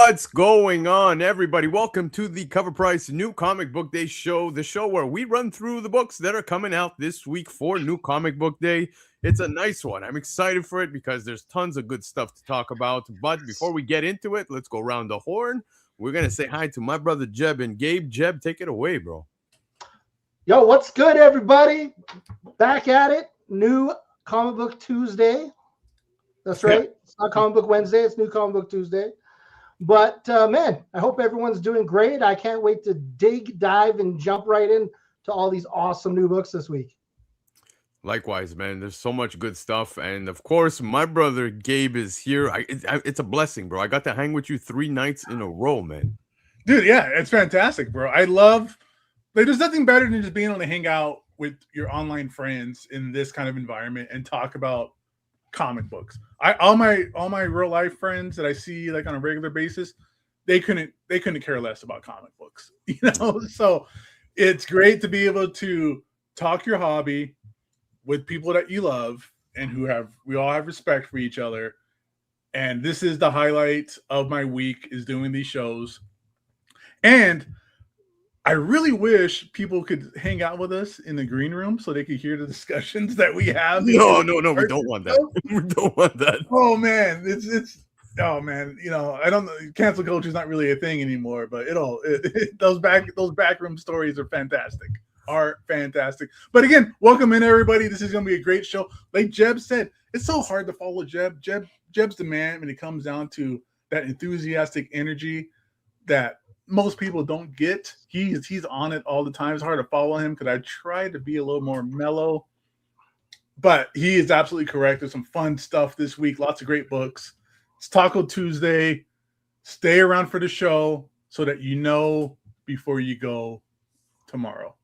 What's going on, everybody? Welcome to the Cover Price New Comic Book Day show, the show where we run through the books that are coming out this week for New Comic Book Day. It's a nice one. I'm excited for it because there's tons of good stuff to talk about. But before we get into it, let's go around the horn. We're going to say hi to my brother Jeb and Gabe. Jeb, take it away, bro. Yo, what's good, everybody? Back at it. New Comic Book Tuesday. That's right. It's not Comic Book Wednesday. It's New Comic Book Tuesday. But, man, I hope everyone's doing great. I can't wait to dive, and jump right in to all these awesome new books this week. Likewise, man. There's so much good stuff. And, of course, my brother Gabe is here. It's a blessing, bro. I got to hang with you 3 nights in a row, man. Dude, yeah, it's fantastic, bro. I love – there's nothing better than just being able to hang out with your online friends in this kind of environment and talk about comic books. All my real life friends that I see like on a regular basis, they couldn't care less about comic books, you know. So it's great to be able to talk your hobby with people that you love and we all have respect for each other. And this is the highlight of my week, is doing these shows. And I really wish people could hang out with us in the green room so they could hear the discussions that we have. No, we don't want that. We don't want that. Oh man, it's oh man, you know, I don't know. Cancel culture is not really a thing anymore, but those backroom stories are fantastic. But again, welcome in everybody. This is going to be a great show. Like Jeb said, it's so hard to follow Jeb. Jeb's the man when it comes down to that enthusiastic energy that most people don't get. He's on it all the time. It's hard to follow him because I try to be a little more mellow, but he is absolutely correct. There's some fun stuff this week. Lots of great books. It's Taco Tuesday. Stay around for the show so that you know before you go tomorrow.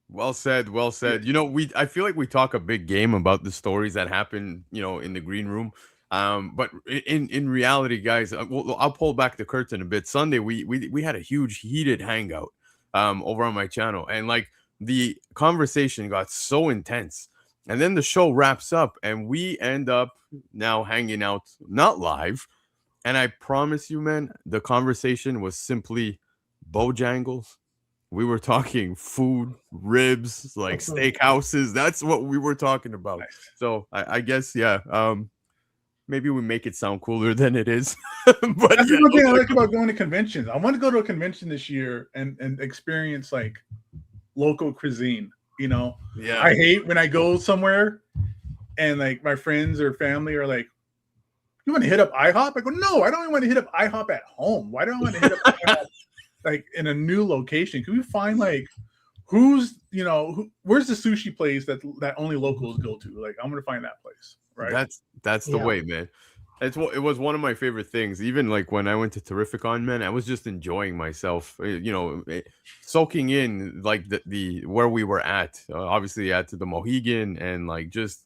Well said. Well said. You know, I feel like we talk a big game about the stories that happen, you know, in the green room. But in reality, guys, I'll pull back the curtain a bit. Sunday, we had a huge heated hangout over on my channel, and like the conversation got so intense, and then the show wraps up, and we end up now hanging out, not live. And I promise you, man, the conversation was simply Bojangles. We were talking food, ribs, like steakhouses. That's what we were talking about. Nice. So I guess, yeah. Maybe we make it sound cooler than it is. But that's the thing I like about going to conventions. I want to go to a convention this year and experience like local cuisine, you know? Yeah. I hate when I go somewhere and like my friends or family are like, you want to hit up IHOP? I go, no, I don't even want to hit up IHOP at home. Why do I want to hit up IHOP like in a new location? Can we find like where's the sushi place that only locals go to? Like, I'm going to find that place. Right. That's the way, man. It was one of my favorite things. Even like when I went to Terrificon, man, I was just enjoying myself, you know, soaking in like the where we were at. Obviously at the Mohegan, and like just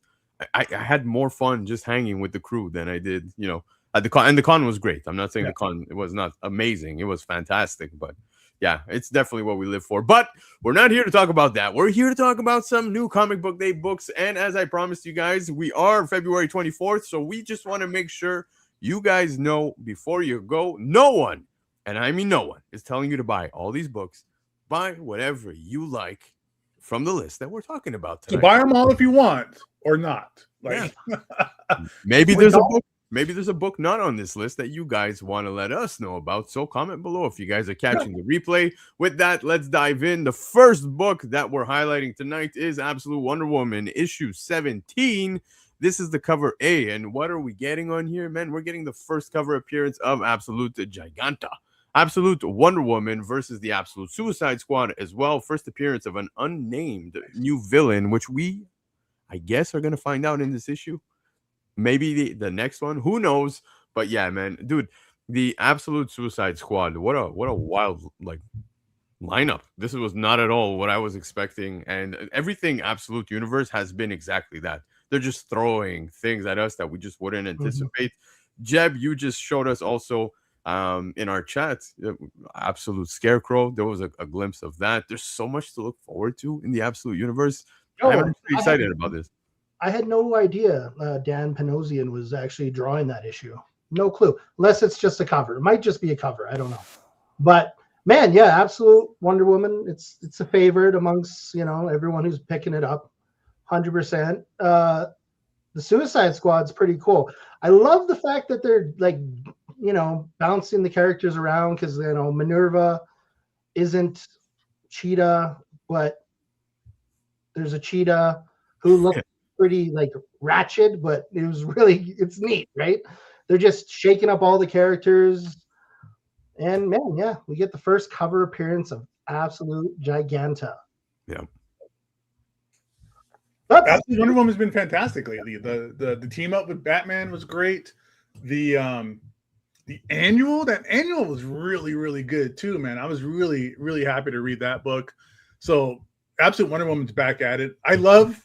I had more fun just hanging with the crew than I did, you know, at the con. And the con was great. I'm not saying the con, it was not amazing. It was fantastic, but yeah, it's definitely what we live for. But we're not here to talk about that. We're here to talk about some new Comic Book Day books. And as I promised you guys, we are February 24th. So we just want to make sure you guys know before you go, no one, and I mean no one, is telling you to buy all these books. Buy whatever you like from the list that we're talking about tonight. So buy them all if you want or not. Like, yeah. Maybe there's a book. Maybe there's a book not on this list that you guys want to let us know about. So comment below if you guys are catching the replay. With that, let's dive in. The first book that we're highlighting tonight is Absolute Wonder Woman, issue 17. This is the cover A. And what are we getting on here, man? We're getting the first cover appearance of Absolute Giganta. Absolute Wonder Woman versus the Absolute Suicide Squad as well. First appearance of an unnamed new villain, which we, I guess, are going to find out in this issue. Maybe the next one, who knows? But yeah, man, dude, the Absolute Suicide Squad, what a wild like lineup. This was not at all what I was expecting, and everything Absolute Universe has been exactly that. They're just throwing things at us that we just wouldn't anticipate. Jeb, you just showed us also in our chat Absolute Scarecrow. There was a glimpse of that. There's so much to look forward to in the Absolute Universe. I'm pretty excited about this. I had no idea Dan Panosian was actually drawing that issue. No clue. Unless it's just a cover. It might just be a cover. I don't know. But man, yeah, absolute Wonder Woman. It's a favorite amongst, everyone who's picking it up. 100%. The Suicide Squad's pretty cool. I love the fact that they're like, bouncing the characters around because, Minerva isn't Cheetah, but there's a Cheetah who looks pretty like ratchet, but it's neat, right? They're just shaking up all the characters. And man, yeah, we get the first cover appearance of Absolute Giganta. Yeah. Wonder Woman's been fantastic lately. The team up with Batman was great. The annual was really, really good too, man. I was really, really happy to read that book. So Absolute Wonder Woman's back at it. I love,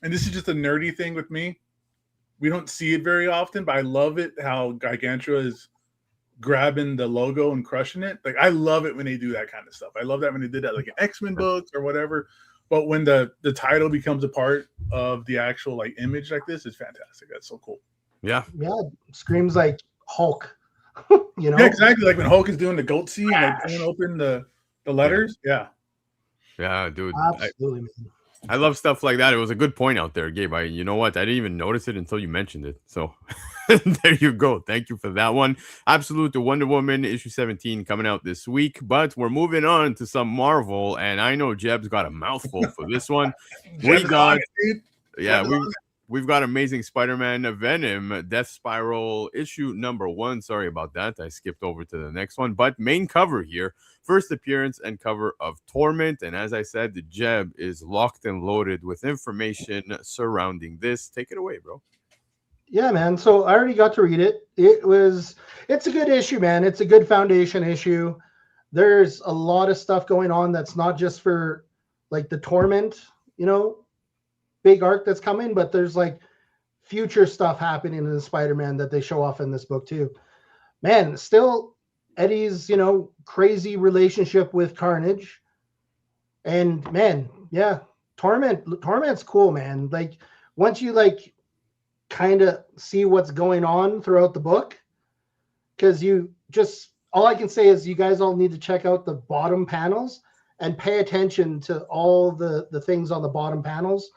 and this is just a nerdy thing with me, we don't see it very often, but I love it how Gigantra is grabbing the logo and crushing it. Like, I love it when they do that kind of stuff. I love that when they did that, like in X-Men books or whatever. But when the title becomes a part of the actual like image like this, it's fantastic. That's so cool. Yeah. Yeah. Screams like Hulk. Yeah, exactly. Like when Hulk is doing the goat sea and like pulling open the letters. Yeah. Yeah, dude. Absolutely, man. I love stuff like that. It was a good point out there, Gabe. You know what? I didn't even notice it until you mentioned it. So there you go. Thank you for that one. Absolute to Wonder Woman issue 17 coming out this week. But we're moving on to some Marvel, and I know Jeb's got a mouthful for this one. We've got Amazing Spider-Man Venom Death Spiral issue number 1. Sorry about that. I skipped over to the next one. But main cover here. First appearance and cover of Torment. And as I said, the Jeb is locked and loaded with information surrounding this. Take it away, bro. Yeah, man. So I already got to read it. It's a good issue, man. It's a good foundation issue. There's a lot of stuff going on that's not just for like the Torment, big arc that's coming, but there's like future stuff happening in the Spider-Man that they show off in this book too. Man, still Eddie's, crazy relationship with Carnage. And man, yeah, Torment's cool, man. Like once you like kind of see what's going on throughout the book, because all I can say is you guys all need to check out the bottom panels and pay attention to all the things on the bottom panels.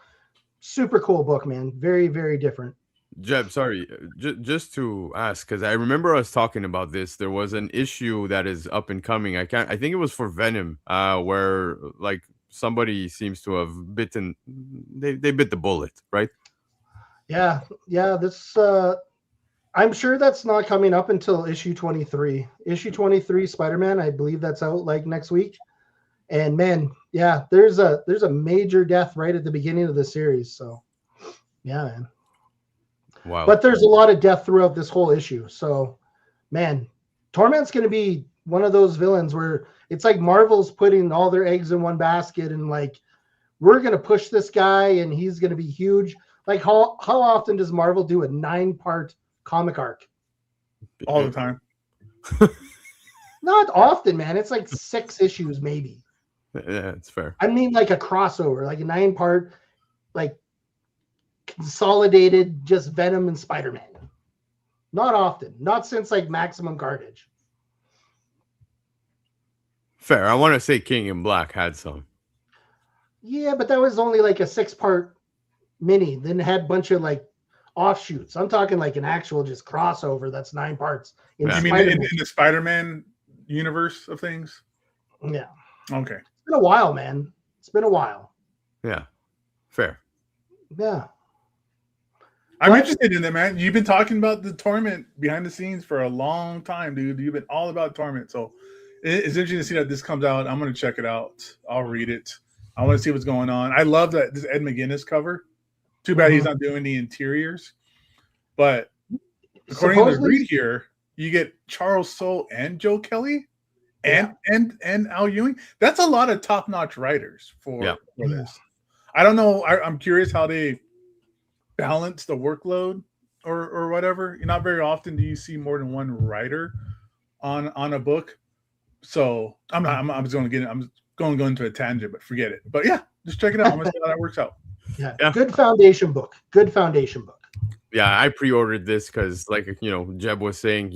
Super cool book, man. Very, very different. Jeb, sorry, just to ask, because I remember us talking about this. There was an issue that is up and coming. I think it was for Venom, where like somebody seems to have bitten. They bit the bullet, right? Yeah. This I'm sure that's not coming up until issue 23. Issue 23, Spider-Man. I believe that's out like next week. And man, yeah, there's a major death right at the beginning of the series. So, yeah, man. Wow. But there's a lot of death throughout this whole issue. So, man, Torment's going to be one of those villains where it's like Marvel's putting all their eggs in one basket and like, we're going to push this guy and he's going to be huge. Like how often does Marvel do a 9-part comic arc? All the time. Not often, man. It's like 6 issues maybe. Yeah, it's fair. I mean like a crossover, like a 9-part, like consolidated just Venom and Spider-Man. Not often. Not since like Maximum Carnage. Fair. I want to say King in Black had some. Yeah, but that was only like a 6-part mini. Then it had a bunch of like offshoots. I'm talking like an actual just crossover that's 9 parts. You mean in the Spider-Man universe of things? Yeah. Okay. It's been a while, man. It's been a while. Yeah. Fair. Yeah. I'm interested in it, man. You've been talking about the Torment behind the scenes for a long time, dude. You've been all about Torment. So it's interesting to see that this comes out. I'm going to check it out. I'll read it. I want to see what's going on. I love that this Ed McGuinness cover. Too bad he's not doing the interiors. But according to the read here, you get Charles Soule and Joe Kelly and Al Ewing. That's a lot of top-notch writers for this. I don't know. I'm curious how they balance the workload or whatever. Not very often do you see more than one writer on a book. So I'm just going to go into a tangent, but forget it. But yeah, just check it out. I'm going to see how that works out. Yeah. Good foundation book. Yeah, I pre-ordered this because, like, Jeb was saying,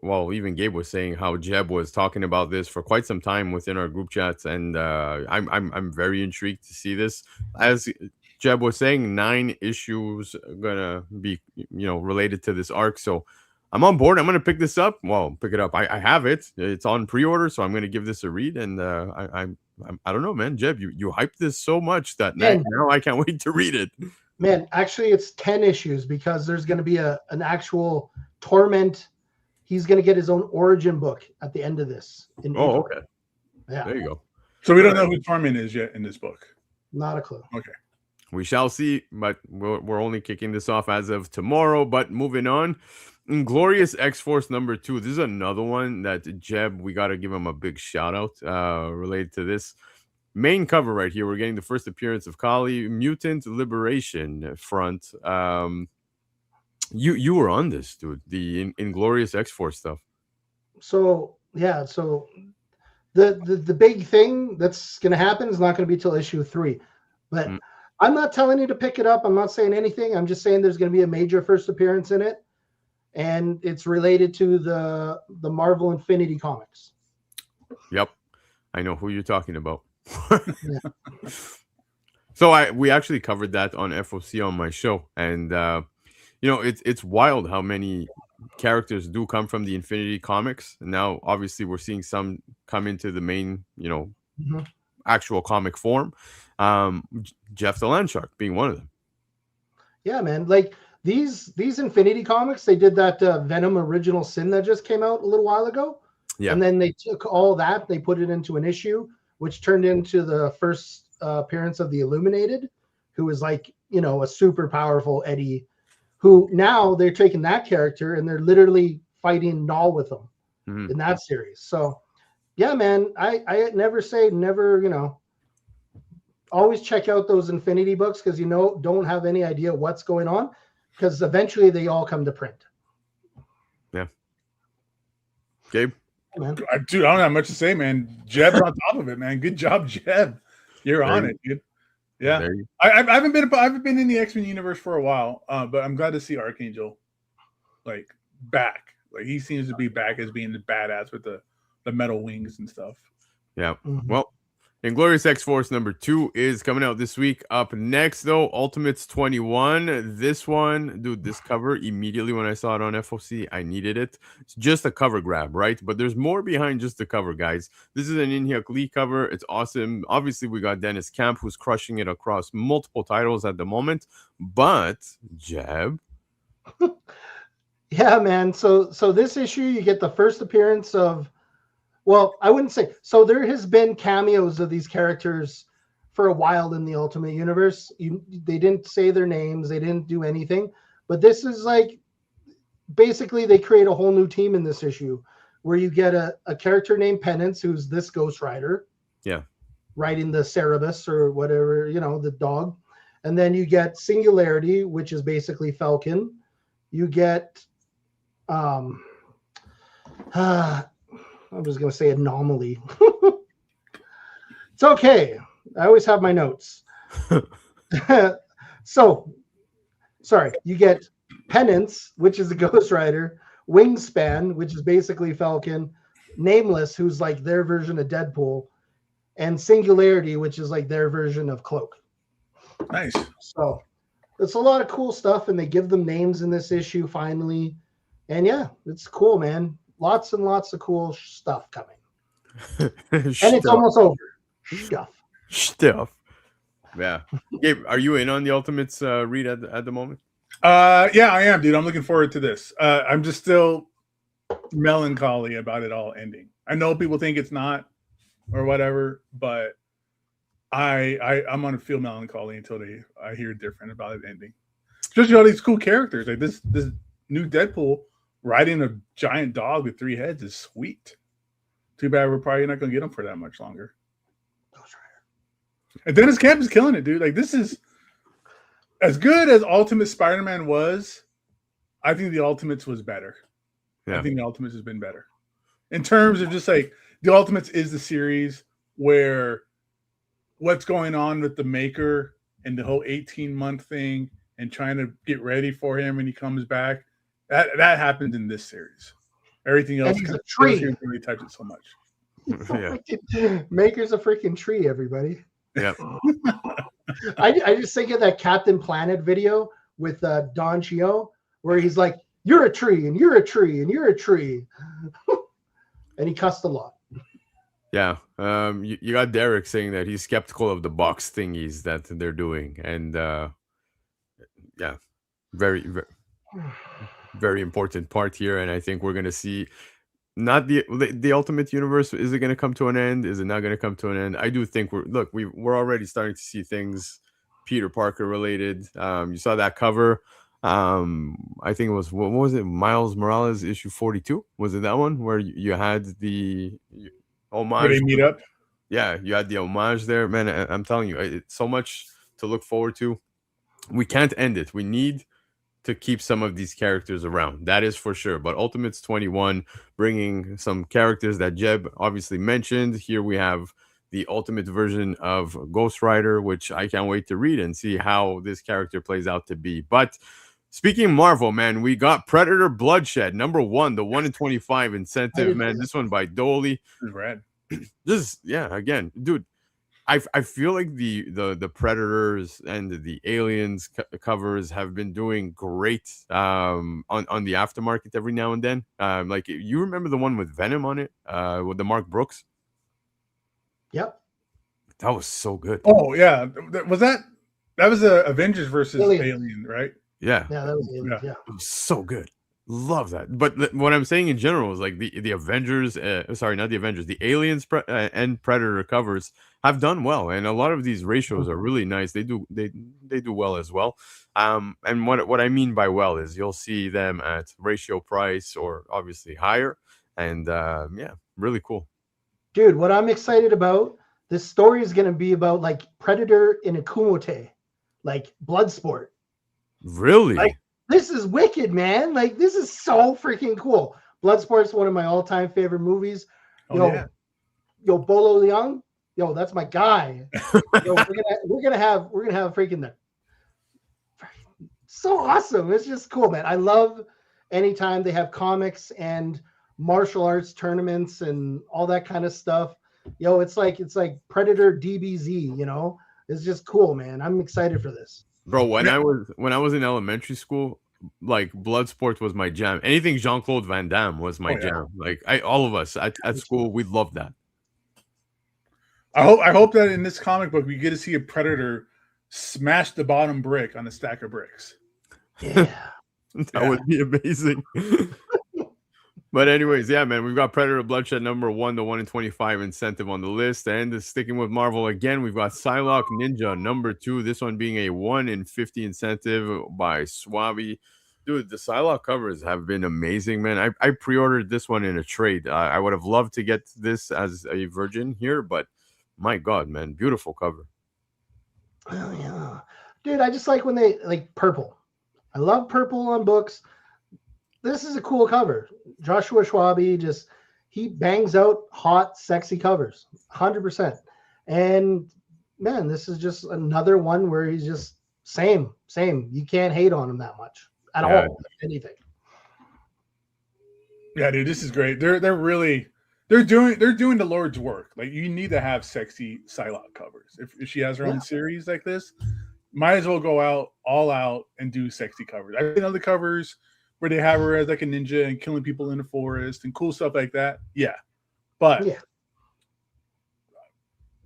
well, even Gabe was saying how Jeb was talking about this for quite some time within our group chats, and I'm very intrigued to see this. As Jeb was saying, 9 issues gonna be related to this arc, so I'm on board. I'm gonna pick this up. Well, pick it up. I have it. It's on pre-order, so I'm gonna give this a read. And I don't know, man. Jeb, you hyped this so much that now I can't wait to read it. Man, actually, it's 10 issues because there's going to be an actual Torment. He's going to get his own origin book at the end of this. Oh, okay. Yeah. There you go. So we don't know who Torment is yet in this book. Not a clue. Okay. We shall see, but we're only kicking this off as of tomorrow. But moving on, Inglorious X-Force #2. This is another one that Jeb, we got to give him a big shout out related to this. Main cover right here. We're getting the first appearance of Kali, Mutant Liberation Front. You were on this, dude. The Inglorious X-Force stuff. So yeah, so the big thing that's going to happen is not going to be till issue 3, but I'm not telling you to pick it up. I'm not saying anything. I'm just saying there's going to be a major first appearance in it, and it's related to the Marvel Infinity comics. Yep, I know who you're talking about. So we actually covered that on FOC on my show, and it's wild how many characters do come from the Infinity comics. And now obviously we're seeing some come into the main actual comic form. Jeff the Landshark being one of them. Yeah, man, like these Infinity comics, they did that Venom Original Sin that just came out a little while ago. Yeah, and then they took all that, they put it into an issue, which turned into the first appearance of the Illuminated, who is like, a super powerful Eddie, who now they're taking that character and they're literally fighting Null with him in that series. So, yeah, man, I never say never, always check out those Infinity books because, don't have any idea what's going on because eventually they all come to print. Yeah. Gabe? Man. Dude, I don't have much to say, man. Jeb's on top of it, man. Good job, Jeb. You're on it, dude. Yeah, I haven't been in the X-Men universe for a while, but I'm glad to see Archangel like back. Like he seems to be back as being the badass with the metal wings and stuff. Yeah. Well, Inglorious X-Force #2 is coming out this week. Up next, though, Ultimates 21. This one, dude, this cover, immediately when I saw it on FOC, I needed it. It's just a cover grab, right? But there's more behind just the cover, guys. This is an In-Hyuk Lee cover. It's awesome. Obviously, we got Dennis Camp, who's crushing it across multiple titles at the moment. But, Jeb? Yeah, man. So this issue, you get the first appearance of, well, I wouldn't say so. There has been cameos of these characters for a while in the Ultimate Universe. They didn't say their names, they didn't do anything, but this is like basically they create a whole new team in this issue where you get a character named Penance, who's this Ghost Rider, riding the Cerebus or whatever, the dog, and then you get Singularity, which is basically Falcon. You get I was going to say Anomaly. It's okay. I always have my notes. So, sorry. You get Penance, which is a Ghost Rider, Wingspan, which is basically Falcon, Nameless, who's like their version of Deadpool, and Singularity, which is like their version of Cloak. Nice. So, it's a lot of cool stuff, and they give them names in this issue finally. And yeah, it's cool, man. Lots and lots of cool stuff coming. And it's almost over. Stuff. Yeah. Gabe, are you in on the Ultimates read at the moment? Yeah, I am, dude. I'm looking forward to this. I'm just still melancholy about it all ending. I know people think it's not or whatever, but I'm gonna feel melancholy until I hear different about it ending. Especially all these cool characters. Like this new Deadpool riding a giant dog with 3 heads is sweet. Too bad we're probably not going to get him for that much longer. And Dennis Camp is killing it, dude. Like, this is as good as Ultimate Spider-Man was. I think the Ultimates was better. I think the Ultimates has been better in terms of just like the Ultimates is the series where what's going on with the Maker and the whole 18-month thing and trying to get ready for him when he comes back. That happened in this series. Everything else, he's a tree. Really types it so much. Maker's a freaking tree, everybody. Yeah. I just think of that Captain Planet video with Don Chio, where he's like, "You're a tree, and you're a tree, and you're a tree," and he cussed a lot. Yeah. You got Derek saying that he's skeptical of the box thingies that they're doing, and yeah, very, very, very important part here. And I think we're gonna see not the Ultimate Universe. Is it gonna come to an end? Is it not gonna come to an end? I do think we're already starting to see things Peter Parker related. You saw that cover. I think it was, what was it? Miles Morales issue 42. Was it that one where you had the homage? Where they meet up. Yeah, you had the homage there, man. I'm telling you, it's so much to look forward to. We can't end it. We need to keep some of these characters around. That is for sure. But Ultimates 21, bringing some characters that Jeb obviously mentioned. Here we have the ultimate version of Ghost Rider, which I can't wait to read and see how this character plays out to be. But speaking of Marvel, man, we got Predator Bloodshed, number 1, the 1 in 25 incentive, man. This one by Dolly. It's rad. This, yeah, again, dude, I feel like the Predators and the Aliens covers have been doing great on the aftermarket every now and then. Like, you remember the one with Venom on it, with the Mark Brooks? Yep. That was so good. Oh yeah, was that was a Avengers versus Alien, right? Yeah. Yeah, that was Alien. Yeah. It was so good. Love that. But what I'm saying in general is like the Avengers, sorry, not the Avengers, the Aliens and Predator covers have done well, and a lot of these ratios are really nice. They do well as well. And what I mean by well is you'll see them at ratio price or obviously higher, and yeah, really cool. Dude, what I'm excited about, this story is going to be about like Predator in a Kumite, like Bloodsport. Really? Like, this is wicked, man. Like, this is so freaking cool. Bloodsport's one of my all-time favorite movies. Yo, Bolo Leung, yo, that's my guy. Yo, we're gonna have freaking that. So awesome. It's just cool, man. I love anytime they have comics and martial arts tournaments and all that kind of stuff. Yo, it's like Predator DBZ, you know? It's just cool, man. I'm excited for this. Bro, when I was in elementary school, like Bloodsport was my jam. Anything Jean-Claude Van Damme was my jam. Like all of us at school, we loved that. I hope that in this comic book we get to see a Predator smash the bottom brick on a stack of bricks. Yeah. That would be amazing. But anyways, yeah, man, we've got Predator Bloodshed number 1, the 1 in 25 incentive on the list. And sticking with Marvel again, we've got Psylocke Ninja number 2. This one being a 1 in 50 incentive by Suave. Dude, the Psylocke covers have been amazing, man. I pre-ordered this one in a trade. I would have loved to get this as a virgin here, but my God, man, beautiful cover. Oh yeah, dude, I just like when they like purple. I love purple on books. This is a cool cover. Joshua Schwab, he bangs out hot, sexy covers, 100%. And man, this is just another one where he's just same. You can't hate on him that much at all, if anything. Yeah, dude, this is great. They're doing the Lord's work. Like, you need to have sexy Psylocke covers. If she has her own series like this, might as well go all out and do sexy covers. I've seen other covers where they have her as like a ninja and killing people in the forest and cool stuff like that. Yeah. But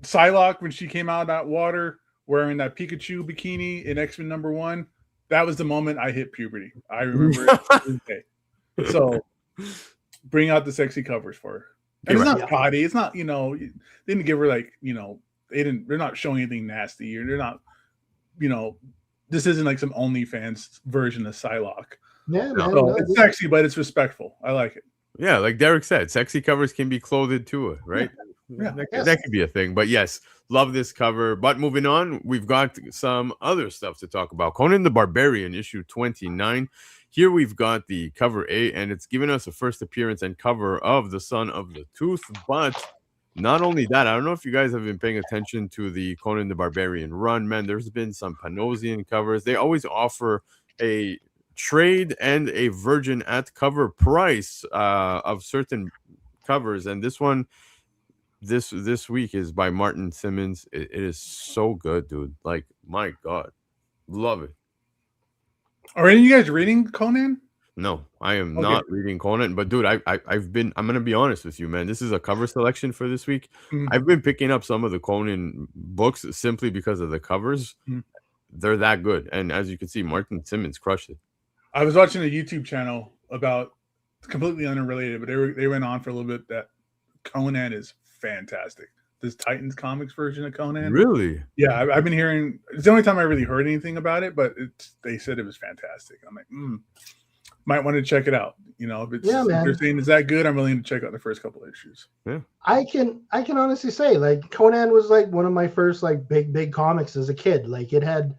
Psylocke, when she came out of that water wearing that Pikachu bikini in X-Men number 1, that was the moment I hit puberty. I remember it. So bring out the sexy covers for her. And it's not potty. It's not, they didn't give her like, they're not showing anything nasty, or they're not, this isn't like some OnlyFans version of Psylocke. Yeah, man, so it's sexy, but it's respectful. I like it. Yeah, like Derek said, sexy covers can be clothed too, right? That could be a thing. But yes, love this cover. But moving on, we've got some other stuff to talk about. Conan the Barbarian, issue 29. Here we've got the cover A, and it's given us a first appearance and cover of the Son of the Tooth. But not only that, I don't know if you guys have been paying attention to the Conan the Barbarian run, man. There's been some Panosian covers. They always offer a trade and a virgin at cover price of certain covers, and this one this week is by Martin Simmons. It is so good, dude. Like, my God, love it. Are any of you guys reading Conan? No, I am not reading Conan, but dude, I've been. I'm gonna be honest with you, man. This is a cover selection for this week. I've been picking up some of the Conan books simply because of the covers. They're that good, and as you can see, Martin Simmons crushed it. I was watching a YouTube channel about completely unrelated, but they went on for a little bit that Conan is fantastic. This Titans Comics version of Conan. Really? Yeah, I've been hearing. It's the only time I really heard anything about it, but they said it was fantastic. I'm like, might want to check it out. You know, if they're saying is that good, I'm willing to check out the first couple issues. Yeah, I can honestly say, like, Conan was like one of my first like big comics as a kid. Like, it had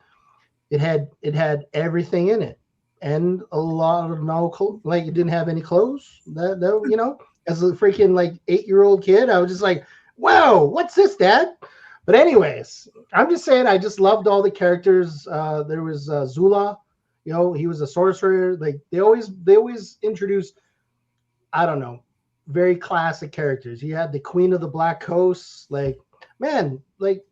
everything in it, and a lot of like, it didn't have any clothes. That you know, as a freaking like 8-year-old kid, I was just like, wow, what's this, Dad? But anyways, I'm just saying, I just loved all the characters. There was Zula. You know, he was a sorcerer. Like, they always introduce, I don't know, very classic characters. You had the Queen of the Black Coast. Like, man, like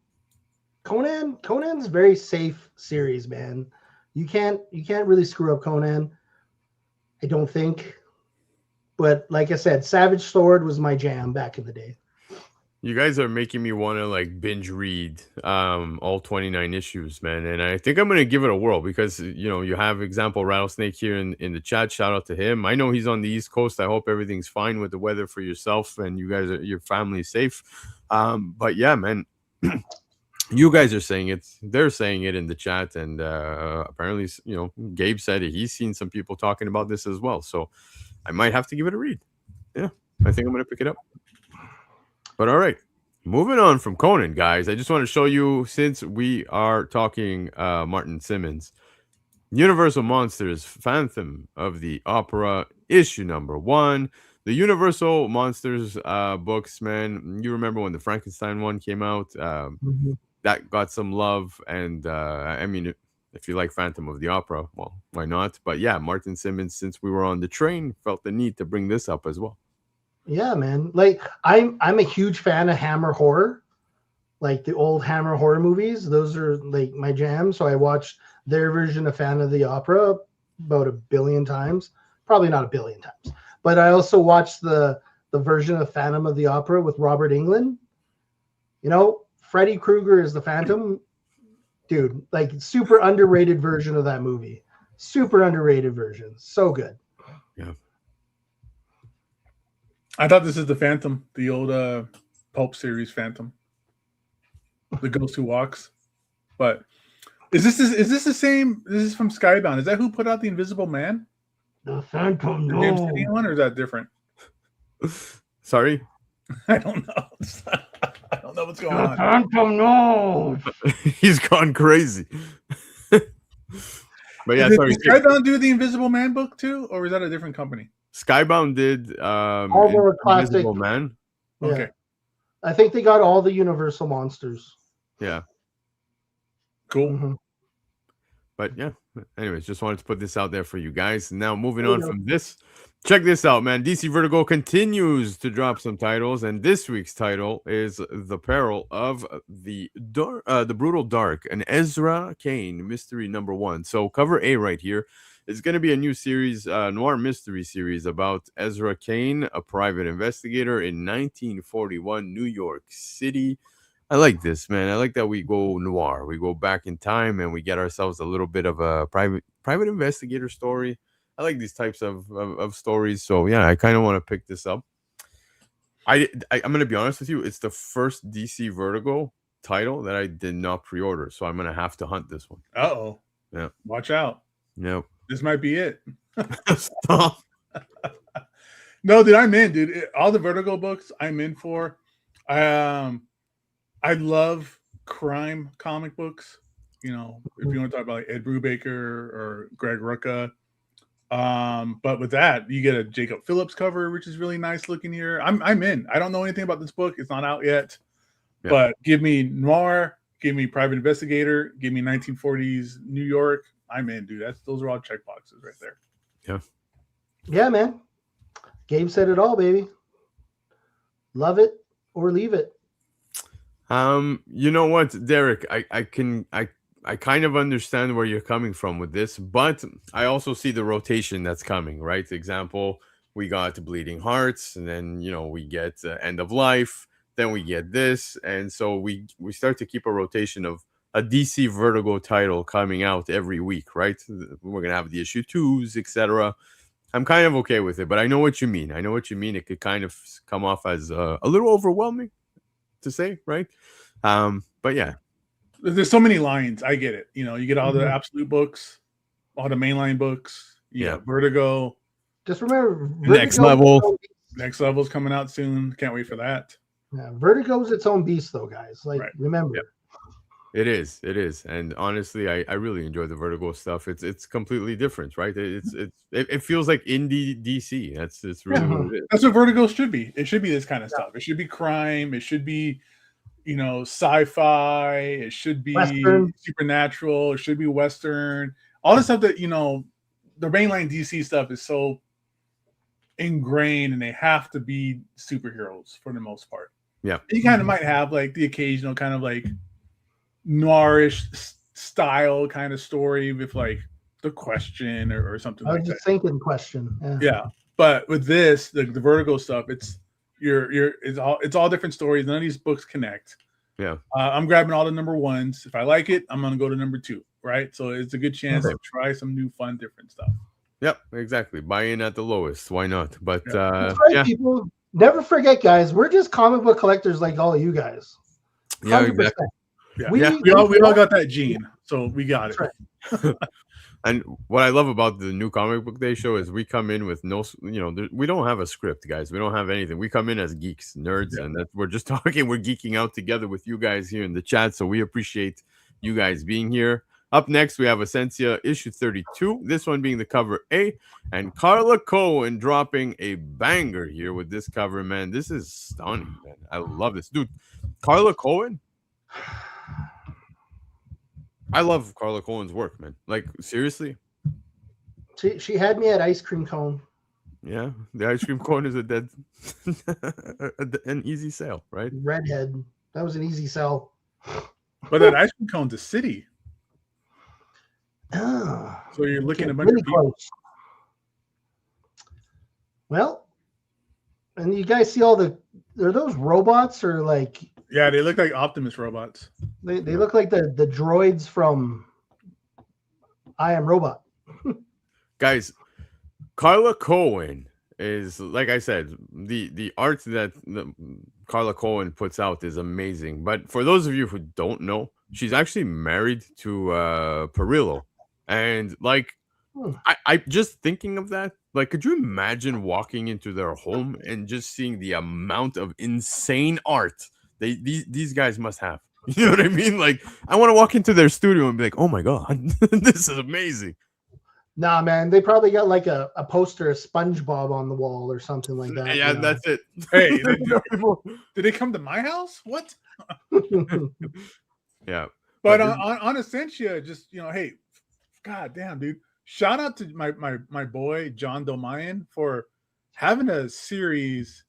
Conan's very safe series, man. You can't really screw up Conan, I don't think. But like I said, Savage Sword was my jam back in the day. You guys are making me want to like binge read all 29 issues, man. And I think I'm going to give it a whirl because, you know, you have example Rattlesnake here in the chat. Shout out to him. I know he's on the East Coast. I hope everything's fine with the weather for yourself and you guys your family safe. But yeah, man, you guys are saying it. They're saying it in the chat. And apparently, you know, Gabe said it. He's seen some people talking about this as well. So I might have to give it a read. Yeah, I think I'm going to pick it up. But all right, moving on from Conan, guys. I just want to show you, since we are talking Martin Simmons, Universal Monsters Phantom of the Opera issue number 1. The Universal Monsters books, man. You remember when the Frankenstein one came out? That got some love. And I mean, if you like Phantom of the Opera, well, why not? But yeah, Martin Simmons, since we were on the train, felt the need to bring this up as well. Yeah, man. Like, I'm a huge fan of Hammer horror, like the old Hammer horror movies. Those are like my jam. So I watched their version of Phantom of the Opera about 1 billion times. Probably not 1 billion times, but I also watched the version of Phantom of the Opera with Robert Englund. You know, Freddy Krueger is the Phantom, dude. Like, super underrated version of that movie. Super underrated version. So good. Yeah. I thought this is the Phantom, the old pulp series Phantom, the ghost who walks. But is this the same? This is from Skybound. Is that who put out the Invisible Man? The Phantom, the James City one, or is that different? Sorry, I don't know. I don't know what's going on. Phantom, no. He's gone crazy. But yeah, sorry. Did Skybound do the Invisible Man book too, or is that a different company? Skybound did all the classic Invisible Man. Yeah. Okay. I think they got all the Universal monsters. Yeah. Cool. But yeah, anyways, just wanted to put this out there for you guys. Now, moving on from this, check this out, man. DC Vertigo continues to drop some titles, and this week's title is The Peril of the Brutal Dark, an Ezra Kane mystery number 1. So cover A right here is going to be a new series, noir mystery series about Ezra Kane, a private investigator in 1941 New York City. I like this, man. I like that we go noir. We go back in time and we get ourselves a little bit of a private investigator story. I like these types of stories. So yeah, I kind of want to pick this up. I'm going to be honest with you. It's the first DC Vertigo title that I did not pre-order. So I'm going to have to hunt this one. Uh-oh. Yeah. Watch out. Yep. This might be it. Stop. No, dude, I'm in, dude. All the Vertigo books I'm in for. I love crime comic books. You know, if you want to talk about like Ed Brubaker or Greg Rucka, But with that, you get a Jacob Phillips cover, which is really nice looking here. I'm in. I don't know anything about this book. It's not out yet. Yeah. But give me noir, give me private investigator, give me 1940s New York. I'm in, dude. Those are all check boxes right there. Yeah. Yeah, man. Gabe said it all, baby. Love it or leave it. You know what, Derek? I kind of understand where you're coming from with this, but I also see the rotation that's coming, right? Example, we got Bleeding Hearts, and then we get End of Life, then we get this, and so we start to keep a rotation of a DC Vertigo title coming out every week, right? We're gonna have the issue 2s, etc. I'm kind of okay with it, but I know what you mean. It could kind of come off as a little overwhelming to say, right? But yeah, there's so many lines. I get it. You get all the absolute books, all the mainline books. Yeah, Vertigo. Just remember, Next Level. Next Level's coming out soon. Can't wait for that. Yeah, Vertigo's its own beast, though, guys. Remember. Yep. It is, and honestly, I really enjoy the Vertigo stuff. It's completely different, right? It feels like indie DC. It's really what it is. That's what Vertigo should be. It should be this kind of stuff. It should be crime. It should be, sci-fi. It should be Western. Supernatural. It should be Western. All the stuff that the mainline DC stuff is so ingrained, and they have to be superheroes for the most part. Yeah, you kind of might have like the occasional kind of like noirish style kind of story with like The Question or something like that. I was just thinking Question. Yeah. But with this, the Vertigo stuff, it's all different stories. None of these books connect. Yeah. I'm grabbing all the number ones. If I like it, I'm gonna go to number 2. Right. So it's a good chance to try some new, fun, different stuff. Yep, exactly. Buy in at the lowest. Why not? But that's right, people. Never forget, guys, we're just comic book collectors like all of you guys. 100%. Yeah, exactly. Yeah, we all got that gene, so we got it. Right. And what I love about the new comic book day show is we come in with no, we don't have a script, guys. We don't have anything. We come in as geeks, nerds, and we're just talking. We're geeking out together with you guys here in the chat. So we appreciate you guys being here. Up next, we have Ascencia issue 32. This one being the cover A, and Carla Cohen dropping a banger here with this cover. Man, this is stunning, man. I love this, dude. Carla Cohen. I love Carla Cohen's work, man. Like, seriously. She had me at ice cream cone. Yeah, the ice cream cone is an easy sale, right? Redhead. That was an easy sell. But that ice cream cone's a city. Oh, so you're looking at a bunch of people. Close. Well, and you guys see all are those robots or like? Yeah, they look like Optimus robots. They look like the droids from I Am Robot. Guys, Carla Cohen is, like I said, the art that Carla Cohen puts out is amazing. But for those of you who don't know, she's actually married to Perillo. And like, I just thinking of that, like, could you imagine walking into their home and just seeing the amount of insane art these guys must have? You know what I mean? Like, I want to walk into their studio and be like, oh my God, this is amazing. Nah, man, they probably got like a poster of SpongeBob on the wall or something like that. Yeah, that's it. Hey, did they come to my house? What? Yeah. But on Ascencia, just, hey, God damn, dude. Shout out to my boy, John Domayan, for having a series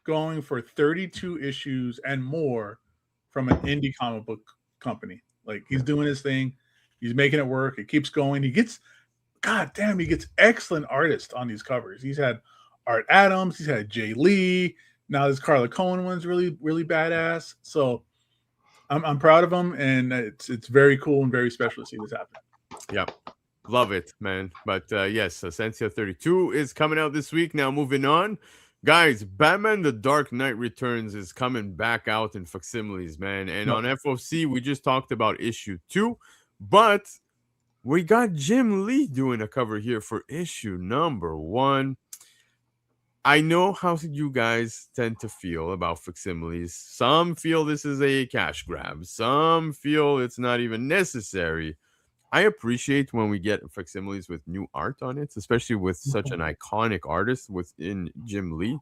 going for 32 issues and more from an indie comic book company. Like, he's doing his thing. He's making it work. It keeps going. He gets excellent artists on these covers. He's had Art Adams. He's had Jay Lee. Now this Carla Cohen one's really, really badass. So I'm proud of him, and it's very cool and very special to see this happen. Yeah. Love it, man. But yes, Ascencia 32 is coming out this week. Now moving on. Guys, Batman The Dark Knight Returns is coming back out in facsimiles, man. And on FOC, we just talked about issue 2, but we got Jim Lee doing a cover here for issue number 1. I know how you guys tend to feel about facsimiles. Some feel this is a cash grab. Some feel it's not even necessary. I appreciate when we get facsimiles with new art on it, especially with such an iconic artist within Jim Lee.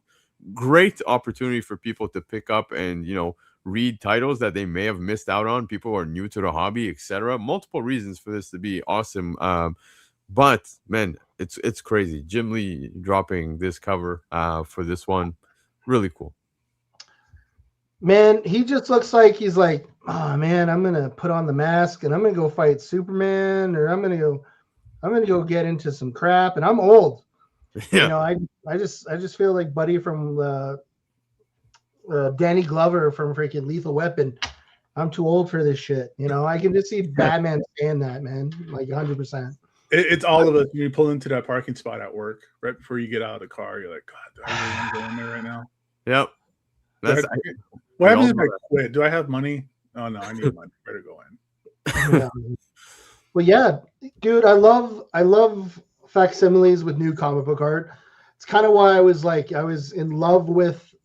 Great opportunity for people to pick up and read titles that they may have missed out on. People who are new to the hobby, etc. Multiple reasons for this to be awesome. But man, it's crazy. Jim Lee dropping this cover for this one, really cool. Man, he just looks like he's like, oh man, I'm gonna put on the mask and I'm gonna go fight Superman, or I'm gonna go get into some crap, and I'm old. Yeah. I just feel like Buddy from Danny Glover from freaking Lethal Weapon. I'm too old for this shit. I can just see Batman saying that, man, like 100%. It's all of us. You pull into that parking spot at work right before you get out of the car. You're like, God, do I really want to go in there right now? Yep. What happens if I quit? Do I have money? Oh no, I need money. Better go in. Yeah. Well, yeah, dude, I love facsimiles with new comic book art. It's kind of why I was in love with,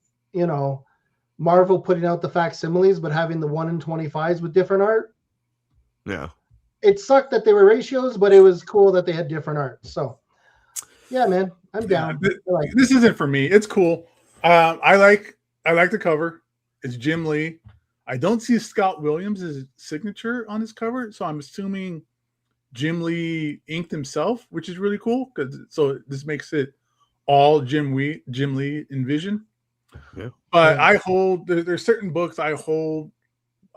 Marvel putting out the facsimiles, but having the 1 in 25s with different art. Yeah. It sucked that they were ratios, but it was cool that they had different art. So, yeah, man, I'm down. This isn't for me. It's cool. I like the cover. It's Jim Lee. I don't see Scott Williams' signature on his cover, so I'm assuming Jim Lee inked himself, which is really cool so this makes it all Jim Lee Envision. Yeah. But there's certain books I hold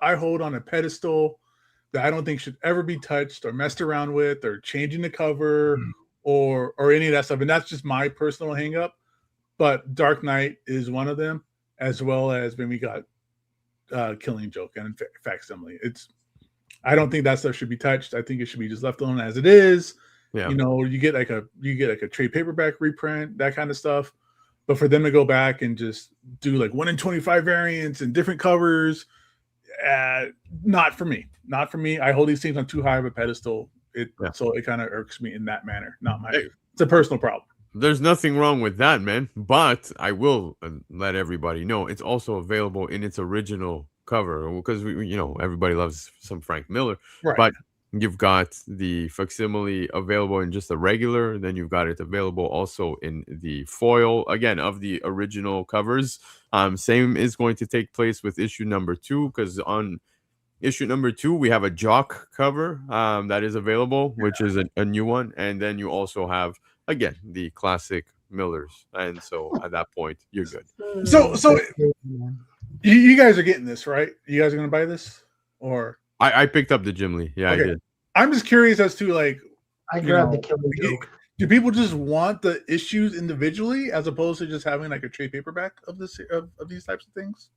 on a pedestal that I don't think should ever be touched or messed around with or changing the cover or any of that stuff. And that's just my personal hang up. But Dark Knight is one of them, as well as when we got Killing Joke and Facsimile. I don't think that stuff should be touched. I think it should be just left alone as it is. Yeah. You get like a trade paperback reprint, that kind of stuff. But for them to go back and just do like 1 in 25 variants and different covers, not for me. Not for me. I hold these things on too high of a pedestal. So it kind of irks me in that manner. It's a personal problem. There's nothing wrong with that, man. But I will let everybody know it's also available in its original cover, because everybody loves some Frank Miller. Right. But you've got the facsimile available in just the regular. Then you've got it available also in the foil, again, of the original covers. Same is going to take place with issue number 2, because on issue number 2 we have a Jock cover that is available, which is a new one. And then you also have, again, the classic Millers. And so at that point, you're good. So you guys are getting this, right? You guys are going to buy this? Or I picked up the Jim Lee. Yeah, okay. I did. I'm just curious as to I grabbed the Killing Joke. Do people just want the issues individually as opposed to just having like a trade paperback of these types of things?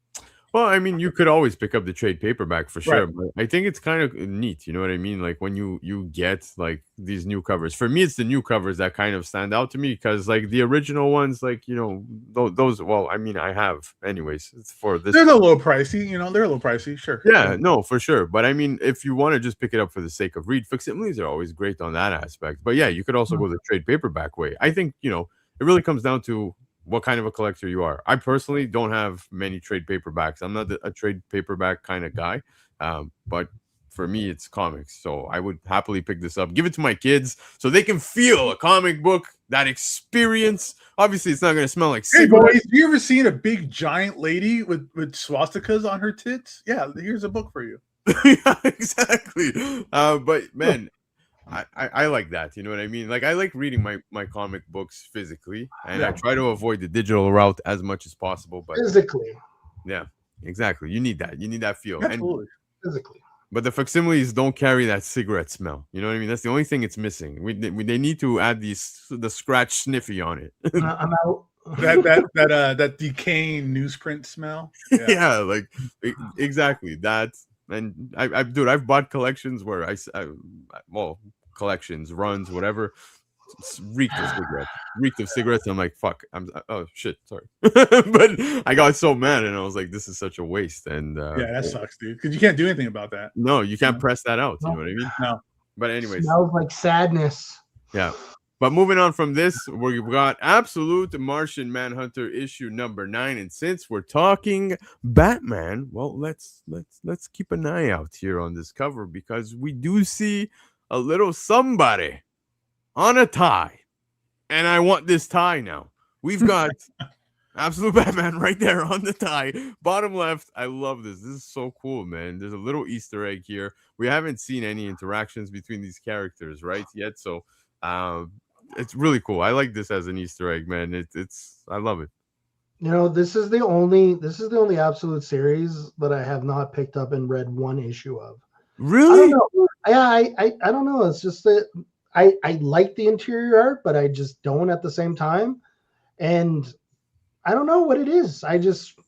Well, I mean, you could always pick up the trade paperback for sure. Right. But I think it's kind of neat. You know what I mean? Like when you get like these new covers. For me, it's the new covers that kind of stand out to me, because like the original ones, like, those. Well, I mean, I have anyways. It's for this. They're a little pricey. They're a little pricey. Sure. Yeah, no, for sure. But I mean, if you want to just pick it up for the sake of read, facsimiles are always great on that aspect. But yeah, you could also go the trade paperback way. I think, it really comes down to what kind of a collector you are. I personally don't have many trade paperbacks. I'm not a trade paperback kind of guy. But for me, it's comics. So I would happily pick this up, give it to my kids so they can feel a comic book, that experience. Obviously, it's not going to smell like cigarettes. Hey boys, have you ever seen a big giant lady with swastikas on her tits? Yeah, here's a book for you. Yeah, exactly. But man, I like that. You know what I mean? Like, I like reading my comic books physically, and I try to avoid the digital route as much as possible. But physically, yeah, exactly. You need that. You need that feel. Absolutely. Physically. But the facsimiles don't carry that cigarette smell. You know what I mean? That's the only thing it's missing. They need to add the scratch sniffy on it. I'm out. that decaying newsprint smell. Yeah, like exactly that. And I've bought collections where collections, runs, whatever, reeked of cigarettes. I'm like, fuck, oh shit, sorry. But I got so mad, and I was like, this is such a waste. And that sucks, dude, because you can't do anything about that. No, you can't press that out. You know what I mean? No. But anyways, smells like sadness. Yeah. But moving on from this, we've got Absolute Martian Manhunter issue number 9, and since we're talking Batman, well, let's keep an eye out here on this cover, because we do see a little somebody on a tie. And I want this tie now. We've got Absolute Batman right there on the tie. Bottom left. I love this. This is so cool, man. There's a little Easter egg here. We haven't seen any interactions between these characters, right, yet. So it's really cool. I like this as an Easter egg, man. It's I love it. You know, this is the only Absolute series that I have not picked up and read one issue of. Really? I don't know. I don't know. It's just that I like the interior art, but I just don't at the same time. And I don't know what it is. I just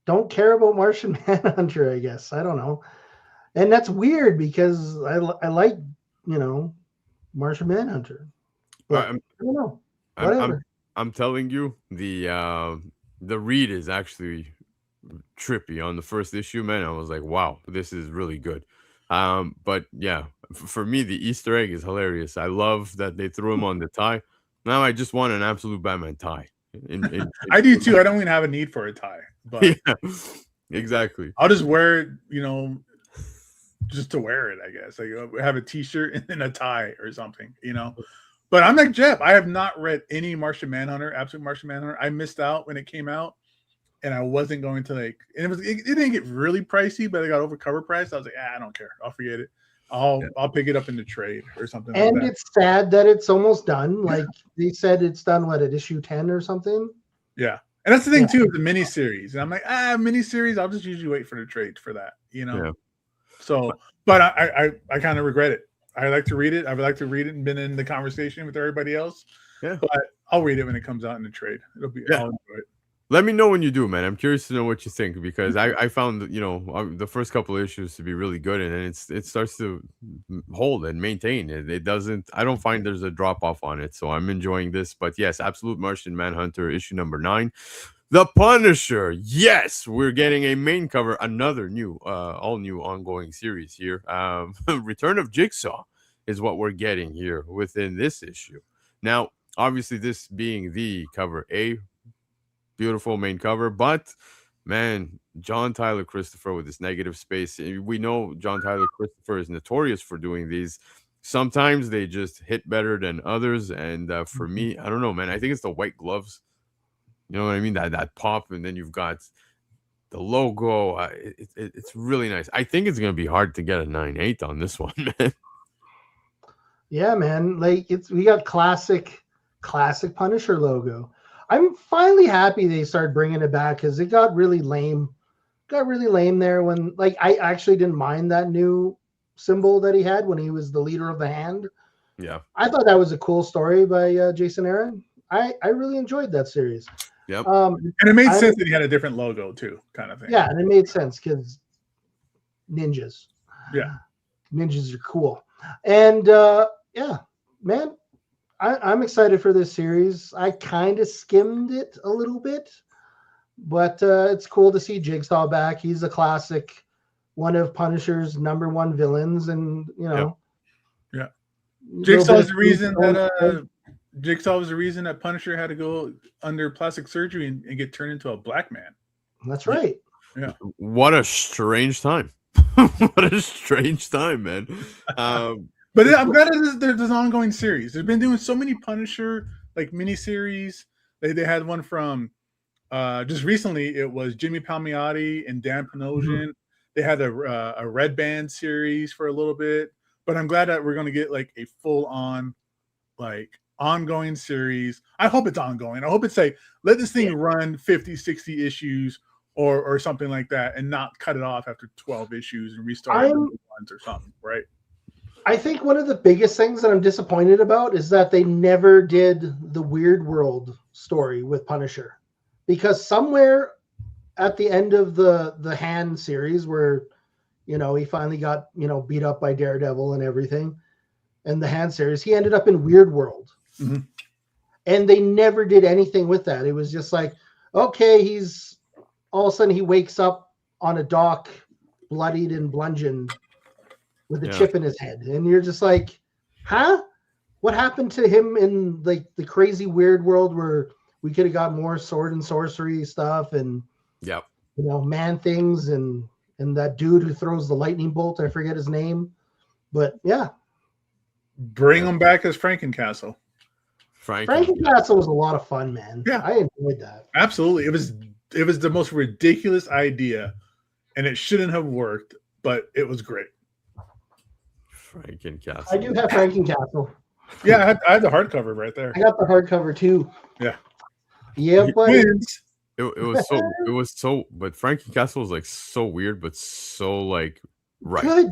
don't care about Martian Manhunter, I guess. I don't know. And that's weird because I like, Martian Manhunter. But I don't know. Whatever. I'm telling you, the read is actually trippy on the first issue, man. I was like, wow, this is really good. But yeah, for me, the Easter egg is hilarious. I love that they threw him on the tie. Now I just want an Absolute Batman tie. I do too. I don't even have a need for a tie, but yeah, exactly. I'll just wear it, just to wear it, I guess. Like have a t-shirt and a tie or something, But I'm like Jeff. I have not read any Martian Manhunter, Absolute Martian Manhunter. I missed out when it came out, and I wasn't going to it didn't get really pricey, but I got over cover price. I was like, I don't care. I'll forget it. I'll pick it up in the trade or something. And like that. It's sad that it's almost done. Like they said, it's done at issue 10 or something. Yeah, and that's the thing too, the miniseries. And I'm like, miniseries. I'll just usually wait for the trade for that, Yeah. So, but I kind of regret it. I like to read it. I would like to read it and been in the conversation with everybody else. Yeah, but I'll read it when it comes out in the trade. I'll enjoy it. Let me know when you do, man. I'm curious to know what you think because I found the first couple of issues to be really good, and then it starts to hold and maintain. It doesn't. I don't find there's a drop off on it, so I'm enjoying this. But yes, Absolute Martian Manhunter issue number 9. The Punisher. Yes, we're getting a main cover, another new, all new ongoing series here. Return of Jigsaw is what we're getting here within this issue. Now, obviously, this being the cover A. Beautiful main cover, but man, John Tyler Christopher with this negative space. We know John Tyler Christopher is notorious for doing these. Sometimes they just hit better than others, and for me, I don't know, man. I think it's the white gloves. You know what I mean? That pop, and then you've got the logo. It's really nice. I think it's gonna be hard to get a 9.8 on this one, man. Yeah, man. Like we got classic Punisher logo. I'm finally happy they started bringing it back because it got really lame. There when I actually didn't mind that new symbol that he had when he was the leader of the Hand. Yeah, I thought that was a cool story by Jason Aaron. I really enjoyed that series. Yep. And it made sense that he had a different logo too, kind of thing. Yeah, and it made sense because ninjas. Yeah, ninjas are cool. And yeah, man. I'm excited for this series. I kind of skimmed it a little bit, but it's cool to see Jigsaw back. He's a classic, one of Punisher's #1 villains, and yeah. Jigsaw was the reason that Punisher had to go under plastic surgery and get turned into a black man. That's right. Yeah. What a strange time. What a strange time, man. But I'm glad there's an ongoing series. They've been doing so many Punisher miniseries. They had one from just recently. It was Jimmy Palmiotti and Dan Panosian. Mm-hmm. They had a Red Band series for a little bit. But I'm glad that we're going to get a full on ongoing series. I hope it's ongoing. I hope it's let this thing run 50, 60 issues or something like that, and not cut it off after 12 issues and restart ones or something, right? I think one of the biggest things that I'm disappointed about is that they never did the Weird World story with Punisher, because somewhere at the end of the Hand series where, he finally got, beat up by Daredevil and everything, and the Hand series, he ended up in Weird World. Mm-hmm. And they never did anything with that. It was just okay, he's all of a sudden he wakes up on a dock, bloodied and bludgeoned, with a chip in his head, and you're just huh? What happened to him in the crazy Weird World where we could have got more sword and sorcery stuff and man things and that dude who throws the lightning bolt, I forget his name, But yeah, Bring him back as Frankencastle. Frankencastle was a lot of fun, man. Yeah. I enjoyed that. Absolutely. It was the most ridiculous idea, and it shouldn't have worked, but it was great. Frankencastle. I do have Frankencastle. Yeah, I had the hardcover right there. I got the hardcover too. Yeah. Yeah, but It was so, but Frankencastle was like so weird, but so like right. good.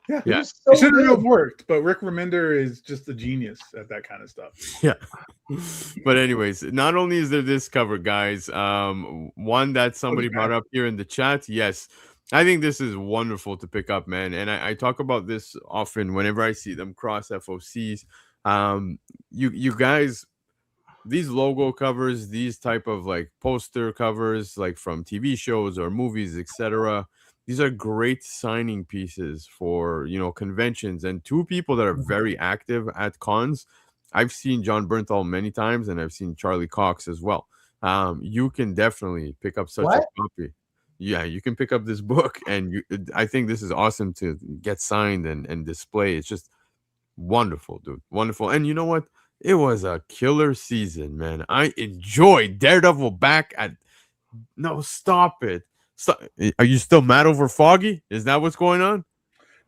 Yeah, It was it so shouldn't good. have worked, but Rick Remender is just a genius at that kind of stuff. Yeah. But anyways, not only is there this cover, guys, one that somebody brought up here in the chat. Yes, I think this is wonderful to pick up, man. And I talk about this often whenever I see them cross FOCs. You guys, these logo covers, these type of like poster covers, like from TV shows or movies, etc. These are great signing pieces for, conventions, and two people that are very active at cons. I've seen John Bernthal many times, and I've seen Charlie Cox as well. You can definitely pick up such a copy. Yeah, you can pick up this book, and I think this is awesome to get signed and display. It's just wonderful, dude. Wonderful. And you know what? It was a killer season, man. I enjoyed Daredevil back at... No, stop it. Stop. Are you still mad over Foggy? Is that what's going on?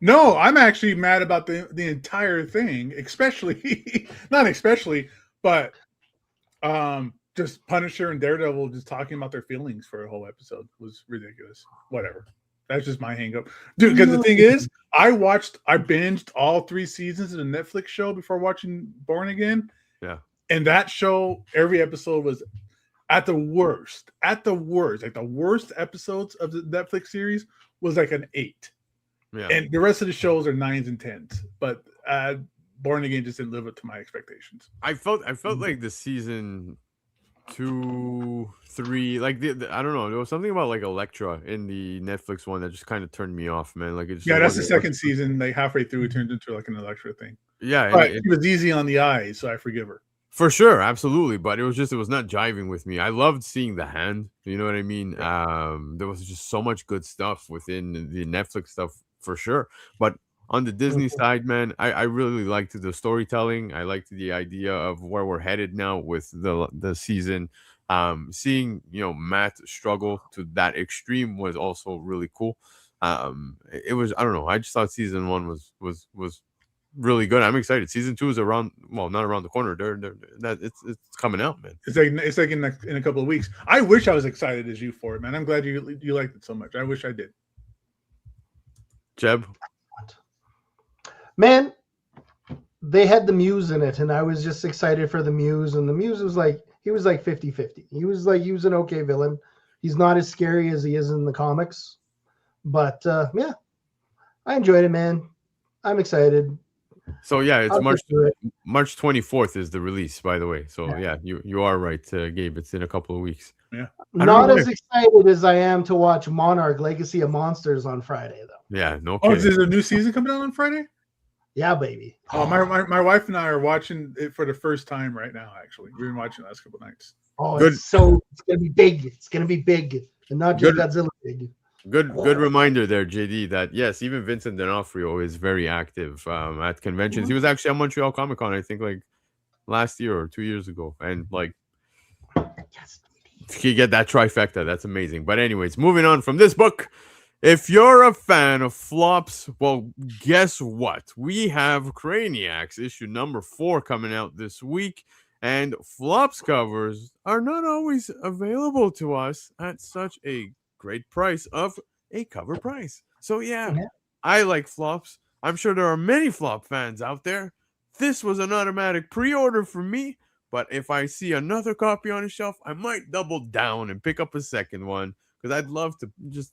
No, I'm actually mad about the entire thing, especially not especially, but just Punisher and Daredevil just talking about their feelings for a whole episode was ridiculous. Whatever. That's just my hang up. Dude, because the thing is, I binged all 3 seasons of the Netflix show before watching Born Again. Yeah. And that show, every episode was at the worst, like the worst episodes of the Netflix series was like an 8. Yeah. And the rest of the shows are 9s and 10s. But Born Again just didn't live up to my expectations. I felt like the season 2, 3, like I don't know, there was something about like Elektra in the Netflix one that just kind of turned me off, man. Like it just that's the second season. Like halfway through, it turned into like an Elektra thing. Yeah, but it was easy on the eyes, so I forgive her. For sure, absolutely. But it was not jiving with me. I loved seeing the hand. You know what I mean? There was just so much good stuff within the Netflix stuff for sure. But on the Disney side, man, I really liked the storytelling. I liked the idea of where we're headed now with the season. Seeing Matt struggle to that extreme was also really cool. It was, I don't know, I just thought season 1 was really good. I'm excited. Season 2 is not around the corner. It's coming out, man. It's like in a couple of weeks. I wish I was excited as you for it, man. I'm glad you liked it so much. I wish I did. Jeb, man, they had the Muse in it, and I was just excited for the Muse. And the Muse was like, he was like 50-50. He was an okay villain. He's not as scary as he is in the comics, but yeah, I enjoyed it, man. I'm excited. So yeah, it's March 24th is the release, by the way. So yeah, you are right, Gabe. It's in a couple of weeks. Yeah. Not as excited as I am to watch Monarch: Legacy of Monsters on Friday, though. Yeah, no. Oh, is there a new season coming out on Friday? Yeah, baby. Oh, my wife and I are watching it for the first time right now. Actually, we've been watching the last couple of nights. Oh, it's gonna be big. It's gonna be big, and not just Godzilla big. Good reminder there, JD, that yes, even Vincent D'Onofrio is very active at conventions. He was actually at Montreal Comic Con, I think, like last year or 2 years ago, and like you get that trifecta. That's amazing. But anyways, moving on from this book. If you're a fan of flops, well, guess what? We have Craniacs issue number 4 coming out this week, and flops covers are not always available to us at such a great price of a cover price. So yeah, I like flops. I'm sure there are many flop fans out there. This was an automatic pre-order for me, but if I see another copy on the shelf, I might double down and pick up a second one because I'd love to just,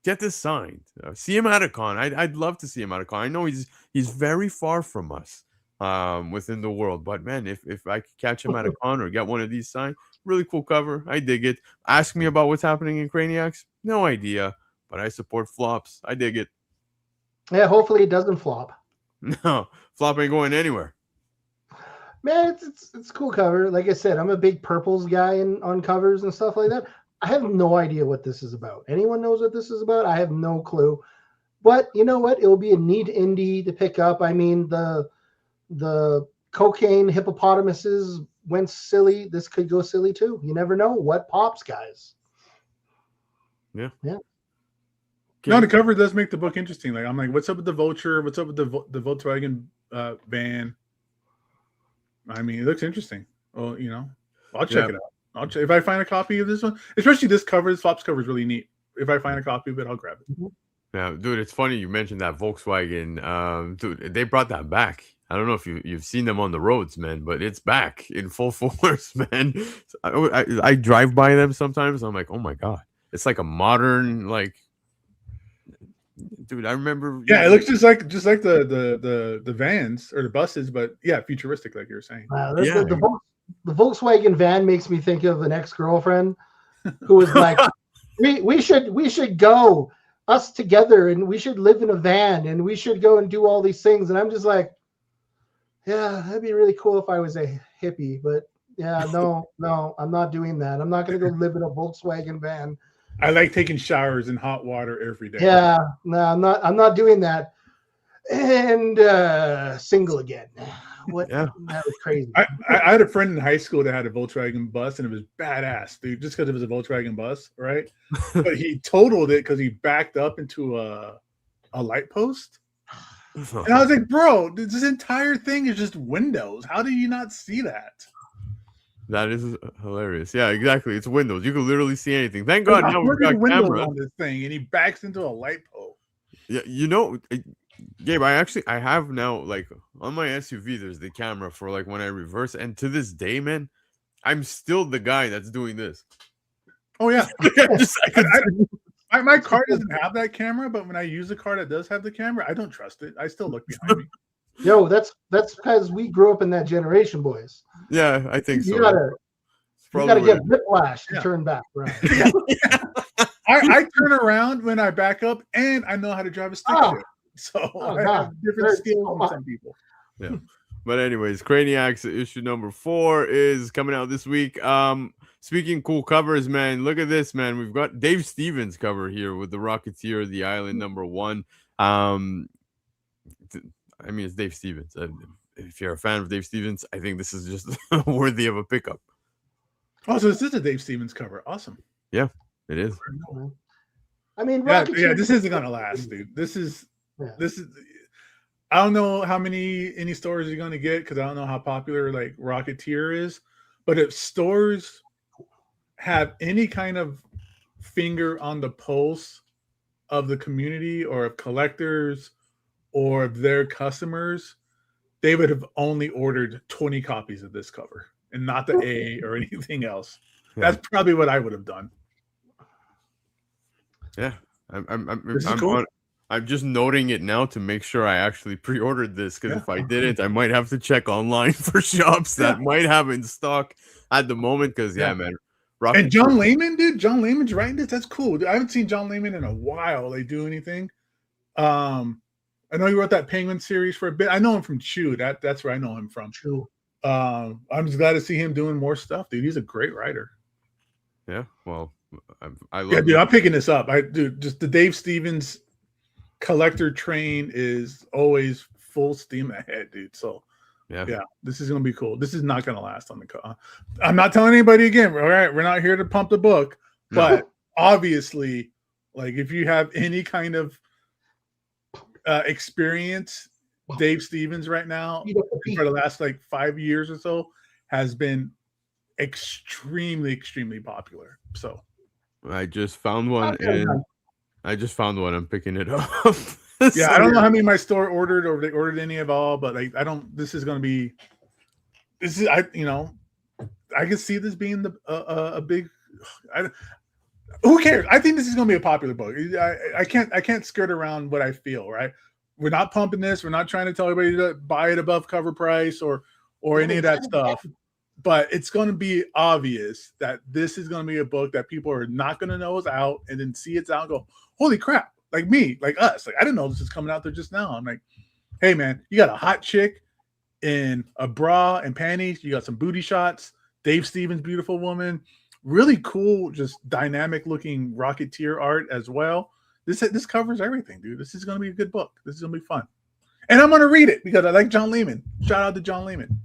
get this signed. See him at a con. I'd love to see him at a con. I know he's very far from us within the world, but man, if I could catch him at a con or get one of these signed, really cool cover. I dig it. Ask me about what's happening in Craniacs. No idea, but I support flops. I dig it. Yeah, hopefully it doesn't flop. No, flop ain't going anywhere. Man, it's a cool cover. Like I said, I'm a big purples guy on covers and stuff like that. I have no idea what this is about. Anyone knows what this is about? I have no clue. But you know what? It will be a neat indie to pick up. I mean, the cocaine hippopotamuses went silly. This could go silly too. You never know what pops, guys. Yeah. No, the cover does make the book interesting. Like I'm like, what's up with the Vulture? What's up with the Volkswagen van? I mean, it looks interesting. Well, you know, I'll check it out. If I find a copy of this one, especially this cover, this Flops cover is really neat. If I find a copy of it, I'll grab it. Yeah, dude, it's funny you mentioned that Volkswagen. Dude, they brought that back. I don't know if you've seen them on the roads, man, but it's back in full force, man. I drive by them sometimes. I'm like, oh my god, it's like a modern, like, dude. I remember. Yeah, it looks just like the vans or the buses, but yeah, futuristic, like you were saying. The Volkswagen van makes me think of an ex-girlfriend who was like, we should go us together and we should live in a van and we should go and do all these things. And I'm just like, yeah, that'd be really cool if I was a hippie, but yeah, no, I'm not doing that. I'm not going to go live in a Volkswagen van. I like taking showers in hot water every day. Yeah, no, I'm not doing that. And single again. What? Yeah. That was crazy. I had a friend in high school that had a Volkswagen bus, and it was badass, dude. Just because it was a Volkswagen bus, right? But he totaled it because he backed up into a light post, and I was like, "Bro, this entire thing is just windows. How do you not see that?" That is hilarious. Yeah, exactly. It's windows. You can literally see anything. Thank God now we've got cameras on this thing, and he backs into a light pole. Yeah, you know. Gabe, I have now, like, on my SUV, there's the camera for, like, when I reverse, and to this day, man, I'm still the guy that's doing this. Oh, yeah. My car doesn't have that camera, but when I use a car that does have the camera, I don't trust it. I still look behind me. Yo, that's because we grew up in that generation, boys. Yeah, I think so. You gotta get whiplash to turn back. Right. Yeah. I turn around when I back up, and I know how to drive a stick shift. So I have different skills from some people. Yeah. But anyways, Craniacs issue number 4 is coming out this week. Speaking cool covers, man, look at this, man. We've got Dave Stevens cover here with the Rocketeer the Island number 1. I mean, it's Dave Stevens. If you're a fan of Dave Stevens, I think this is just worthy of a pickup. Oh, so this is a Dave Stevens cover. Awesome. Yeah, it is. I mean, yeah, this isn't gonna last, dude. This is. I don't know how any stores you're going to get because I don't know how popular like Rocketeer is, but if stores have any kind of finger on the pulse of the community or of collectors or of their customers, they would have only ordered 20 copies of this cover and not the A or anything else. Yeah. That's probably what I would have done. Yeah, I'm just noting it now to make sure I actually pre-ordered this because if I didn't, I might have to check online for shops that might have in stock at the moment. Because man, and John Layman, dude, John Layman's writing this. That's cool. Dude, I haven't seen John Layman in a while. They do anything. I know he wrote that Penguin series for a bit. I know him from Chew. That's where I know him from. Chew. I'm just glad to see him doing more stuff, dude. He's a great writer. Yeah, well, I love. Yeah, dude, I'm picking this up. Just the Dave Stevens collector train is always full steam ahead, dude. So yeah, this is gonna be cool. This is not gonna last on the I'm not telling anybody again. All right, we're not here to pump the book, but obviously, like if you have any kind of experience, Dave Stevens right now for the last like 5 years or so has been extremely popular. So I just found one I'm picking it up. Yeah, I don't know how many my store ordered or they ordered any of all, but like this is I can see this being a big who cares? I think this is gonna be a popular book. I can't skirt around what I feel, right? We're not pumping this, we're not trying to tell everybody to buy it above cover price or any of that stuff. But it's going to be obvious that this is going to be a book that people are not going to know is out and then see it's out and go, holy crap, like me, like us. Like, I didn't know this is coming out there just now. I'm like, hey, man, you got a hot chick in a bra and panties. You got some booty shots. Dave Stevens, beautiful woman. Really cool, just dynamic looking Rocketeer art as well. This covers everything, dude. This is gonna be a good book. This is gonna be fun, and I'm gonna read it because I like John Lehman. Shout out to John Lehman.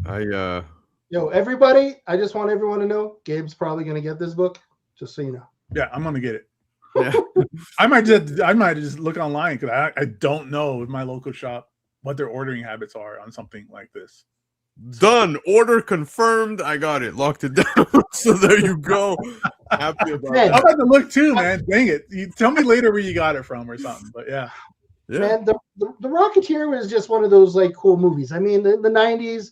Yo, everybody! I just want everyone to know Gabe's probably gonna get this book. Just so you know. Yeah, I'm gonna get it. Yeah. I might just look online because I don't know with my local shop what their ordering habits are on something like this. Done. Order confirmed. I got it. Locked it down. So there you go. Happy about I'm that. about to look too, man. Dang it. You tell me later where you got it from or something. But yeah. Man, the Rocketeer was just one of those like cool movies. I mean, the 90s,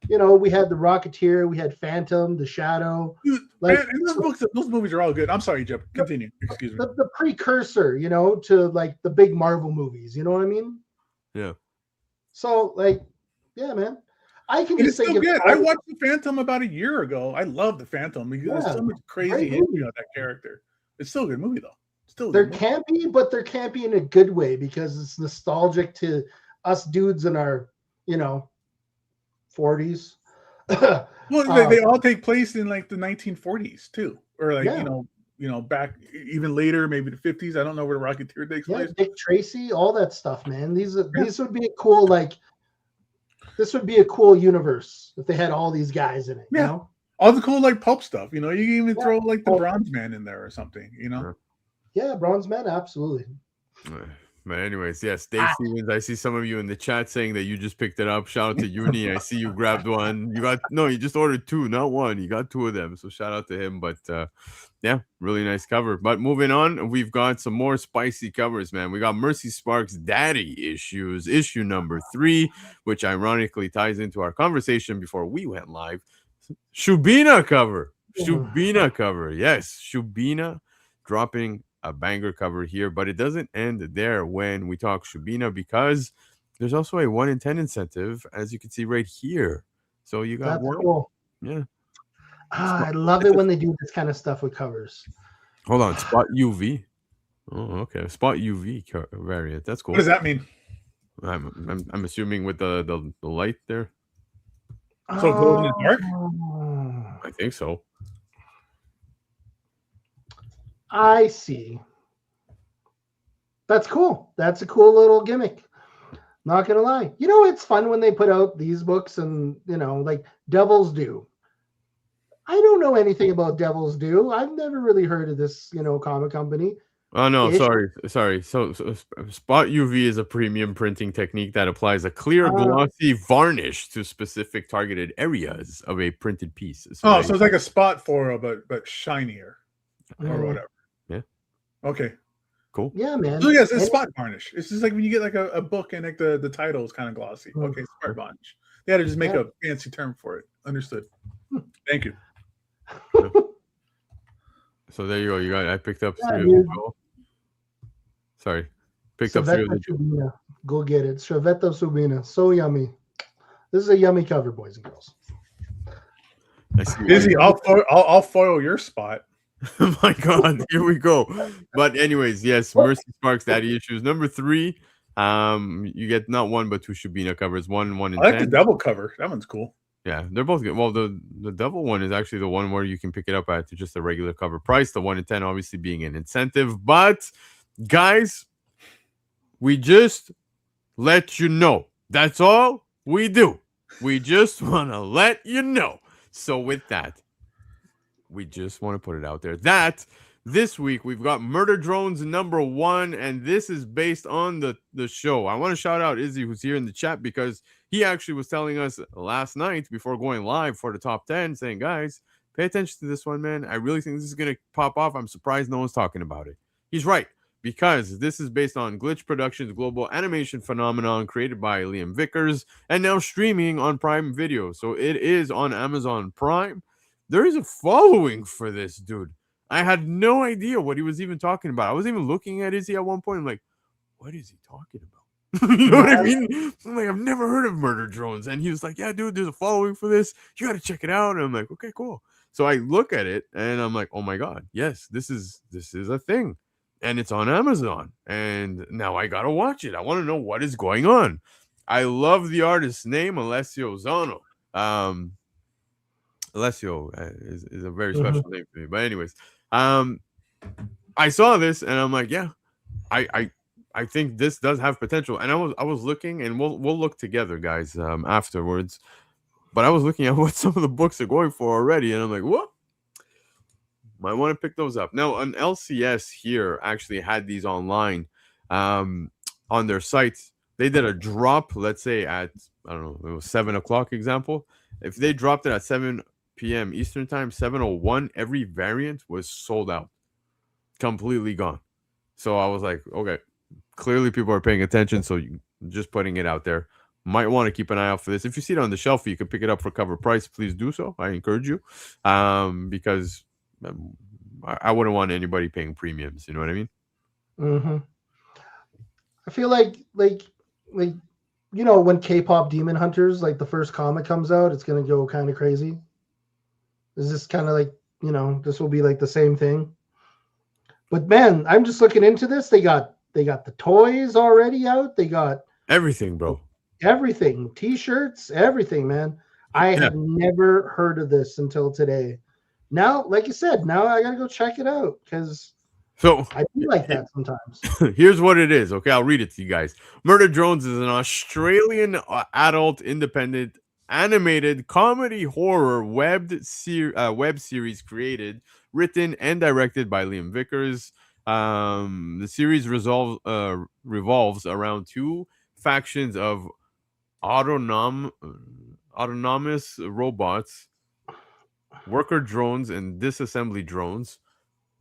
you know, we had the Rocketeer, we had Phantom, The Shadow. Dude, like, man, and those movies are all good. I'm sorry, Jeff. Continue. Excuse me. The precursor, you know, to like the big Marvel movies. You know what I mean? Yeah. So, like, yeah, man. I can It's just think still of good. I watched the Phantom about a year ago. I love the Phantom because there's so much crazy history on that character. It's still a good movie though. They're campy, but they're campy in a good way because it's nostalgic to us dudes in our, you know, 40s. Well, they all take place in like the 1940s too, or like you know back even later, maybe the 50s. I don't know where the Rocketeer takes place. Dick Tracy, all that stuff, man. These would be a cool this would be a cool universe if they had all these guys in it. You know? All the cool like pulp stuff. You know, you can even throw like the Bronze Man in there or something. You know. Yeah, Bronze Man, absolutely. But anyways, yes, Dave Stevens, I see some of you in the chat saying that you just picked it up. Shout out to Uni. I see you grabbed one. You just ordered two, not one. You got two of them. So shout out to him. But yeah, really nice cover. But moving on, we've got some more spicy covers, man. We got Mercy Sparks' Daddy Issues, issue number 3, which ironically ties into our conversation before we went live. Shubina cover. Shubina cover. Yes, Shubina dropping a banger cover here, but it doesn't end there when we talk Shubina because there's also a 1 in 10 incentive, as you can see right here. So you got one. Cool. Yeah. I love it when they do this kind of stuff with covers. Hold on, Spot UV. Oh, okay. Spot UV variant. That's cool. What does that mean? I'm assuming with the light there. So it goes in the dark? I think so. I see. That's cool. That's a cool little gimmick. Not gonna lie. You know, it's fun when they put out these books and, you know, like Devil's Due. I don't know anything about Devil's Due. I've never really heard of this, you know, comic company. Oh, no, sorry. So Spot UV is a premium printing technique that applies a clear, glossy varnish to specific targeted areas of a printed piece. So it's like a spot foil, but shinier or whatever. Yeah. Okay. Cool. Yeah, man. So yes, it's spot varnish. It's just like when you get like a book and like the title is kind of glossy. Okay, spot varnish. They had to just make a fancy term for it. Understood. Thank you. So there you go. I picked up 3 of them. Sorry. Picked up 3 of them. Go get it. Shavetta Subina. So yummy. This is a yummy cover, boys and girls. Izzy, I'll foil your spot. Oh my God, here we go. But anyways, yes, Mercy Sparks Daddy Issues number 3. You get not 1 but 2 Shubina covers. 1 in 10. I like the double cover. That one's cool. Yeah, they're both good. Well, the double one is actually the one where you can pick it up at just a regular cover price. The 1 in 10 obviously being an incentive. But guys, we just let you know. That's all we do. We just want to let you know. So with that, we just want to put it out there that this week we've got Murder Drones number 1, and this is based on the show. I want to shout out Izzy, who's here in the chat, because he actually was telling us last night before going live for the top 10, saying, guys, pay attention to this one, man. I really think this is going to pop off. I'm surprised no one's talking about it. He's right, because this is based on Glitch Productions' global animation phenomenon created by Liam Vickers and now streaming on Prime Video. So it is on Amazon Prime. There is a following for this dude. I had no idea what he was even talking about. I was even looking at Izzy at one point. I'm like, what is he talking about? You know what I mean? I'm like, I've never heard of Murder Drones. And he was like, yeah, dude, there's a following for this. You got to check it out. And I'm like, okay, cool. So I look at it and I'm like, oh my God, yes, this is a thing. And it's on Amazon. And now I got to watch it. I want to know what is going on. I love the artist's name, Alessio Zano. Alessio is a very special name for me. But anyways, I saw this and I'm like, yeah, I think this does have potential, and I was looking, and we'll look together, guys, afterwards. But I was looking at what some of the books are going for already, and I'm like, what? Might want to pick those up. Now, an LCS here actually had these online, on their sites. They did a drop, let's say at, I don't know, it was 7 o'clock example. If they dropped it at 7 p.m. Eastern time, 7:01, every variant was sold out, completely gone. So I was like, okay, clearly people are paying attention. So just putting it out there. Might want to keep an eye out for this. If you see it on the shelf, you can pick it up for cover price. Please do so. I encourage you, because I wouldn't want anybody paying premiums. You know what I mean? Mm-hmm. I feel like you know, when K-pop Demon Hunters, like the first comic comes out, it's gonna go kind of crazy. Is this kind of like, you know, this will be like the same thing? But man, I'm just looking into this. They got the toys already out. They got everything, bro. Everything, T-shirts, everything, man. I have never heard of this until today. Now, like you said, now I gotta go check it out because I do like that sometimes. Here's what it is. Okay, I'll read it to you guys. Murder Drones is an Australian adult independent animated comedy horror web series created, written, and directed by Liam Vickers. The series revolves around two factions of autonomous robots, worker drones, and disassembly drones,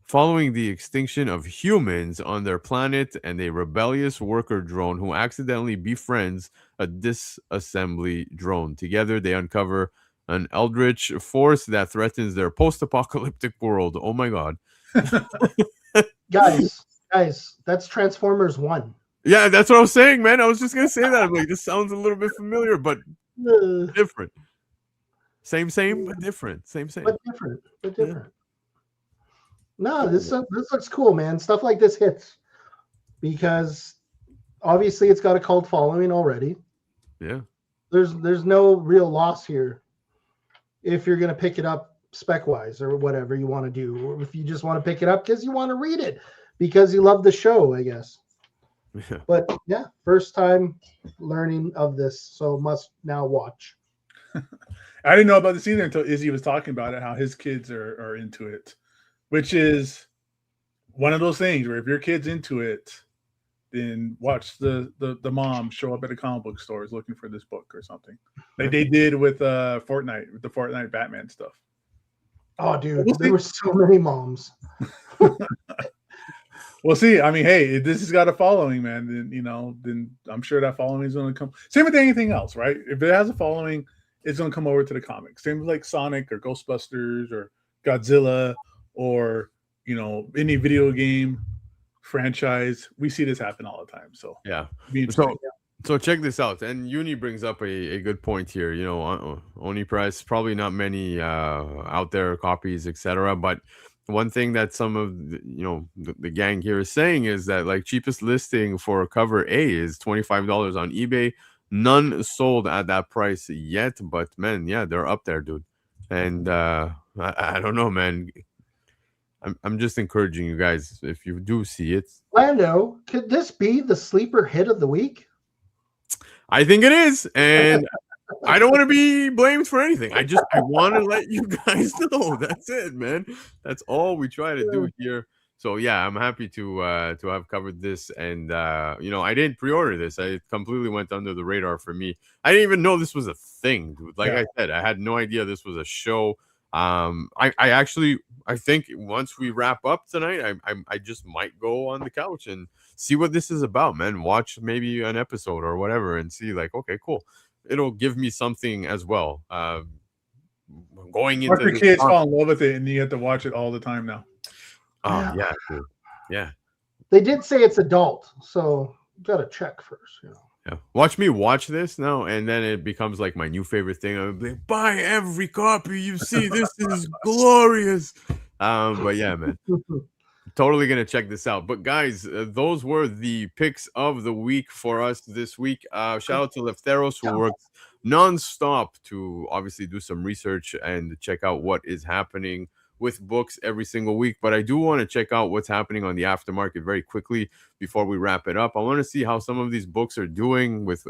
following the extinction of humans on their planet and a rebellious worker drone who accidentally befriends a disassembly drone. Together, they uncover an eldritch force that threatens their post-apocalyptic world. Oh my god. guys, that's Transformers 1. Yeah, that's what I was saying, man. I was just gonna say that. I'm like, this sounds a little bit familiar, but different. Same, but different. Same. But different. Yeah. No, this looks cool, man. Stuff like this hits because obviously it's got a cult following already. Yeah. There's no real loss here if you're gonna pick it up spec-wise or whatever you want to do, or if you just want to pick it up because you want to read it because you love the show, I guess. Yeah. But yeah, first time learning of this, so must now watch. I didn't know about this either until Izzy was talking about it, how his kids are into it, which is one of those things where if your kid's into it, then watch the mom show up at a comic book stores looking for this book or something, like they did with Fortnite, with the Fortnite Batman stuff. Oh, dude, there were so many moms. We'll see. I mean, hey, if this has got a following, man, then I'm sure that following is going to come. Same with anything else, right? If it has a following, it's going to come over to the comics. Same with like Sonic or Ghostbusters or Godzilla or, any video game franchise. We see this happen all the time. So yeah. So check this out. And Uni brings up a good point here. Oni Press, probably not many out there copies, etc. But one thing that some of the gang here is saying is that like cheapest listing for cover A is $25 on eBay. None sold at that price yet, but man, yeah, they're up there, dude. And I don't know, man. I'm just encouraging you guys, if you do see it. Lando, could this be the sleeper hit of the week? I think it is, and I don't want to be blamed for anything. I want to let you guys know. That's it, man. That's all we try to do here. So yeah, I'm happy to have covered this, and I didn't pre-order this. I completely went under the radar for me. I didn't even know this was a thing, dude. Like I said, I had no idea this was a show. I think once we wrap up tonight, I just might go on the couch and see what this is about, man. Watch maybe an episode or whatever and see like, okay, cool. It'll give me something as well. Going into your kids fall in love with it and you have to watch it all the time now. Oh yeah, dude. Yeah. They did say it's adult, so you gotta check first, Yeah. Watch me watch this now, and then it becomes like my new favorite thing. I'll be like, buy every copy you see. This is glorious. But yeah, man. Totally gonna check this out. But guys, those were the picks of the week for us this week. Shout out to Lefteros, who works non-stop to obviously do some research and check out what is happening with books every single week, but I do want to check out what's happening on the aftermarket very quickly before we wrap it up. I want to see how some of these books are doing with,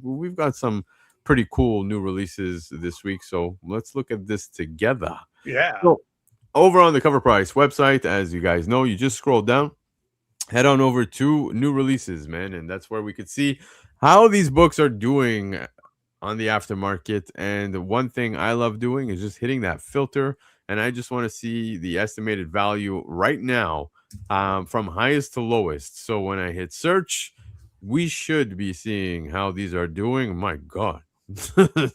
we've got some pretty cool new releases this week. So let's look at this together. Yeah. So, over on the Cover Price website, as you guys know, you just scroll down, head on over to new releases, man. And that's where we could see how these books are doing on the aftermarket. And one thing I love doing is just hitting that filter. And I just want to see the estimated value right now from highest to lowest. So when I hit search, we should be seeing how these are doing. My God.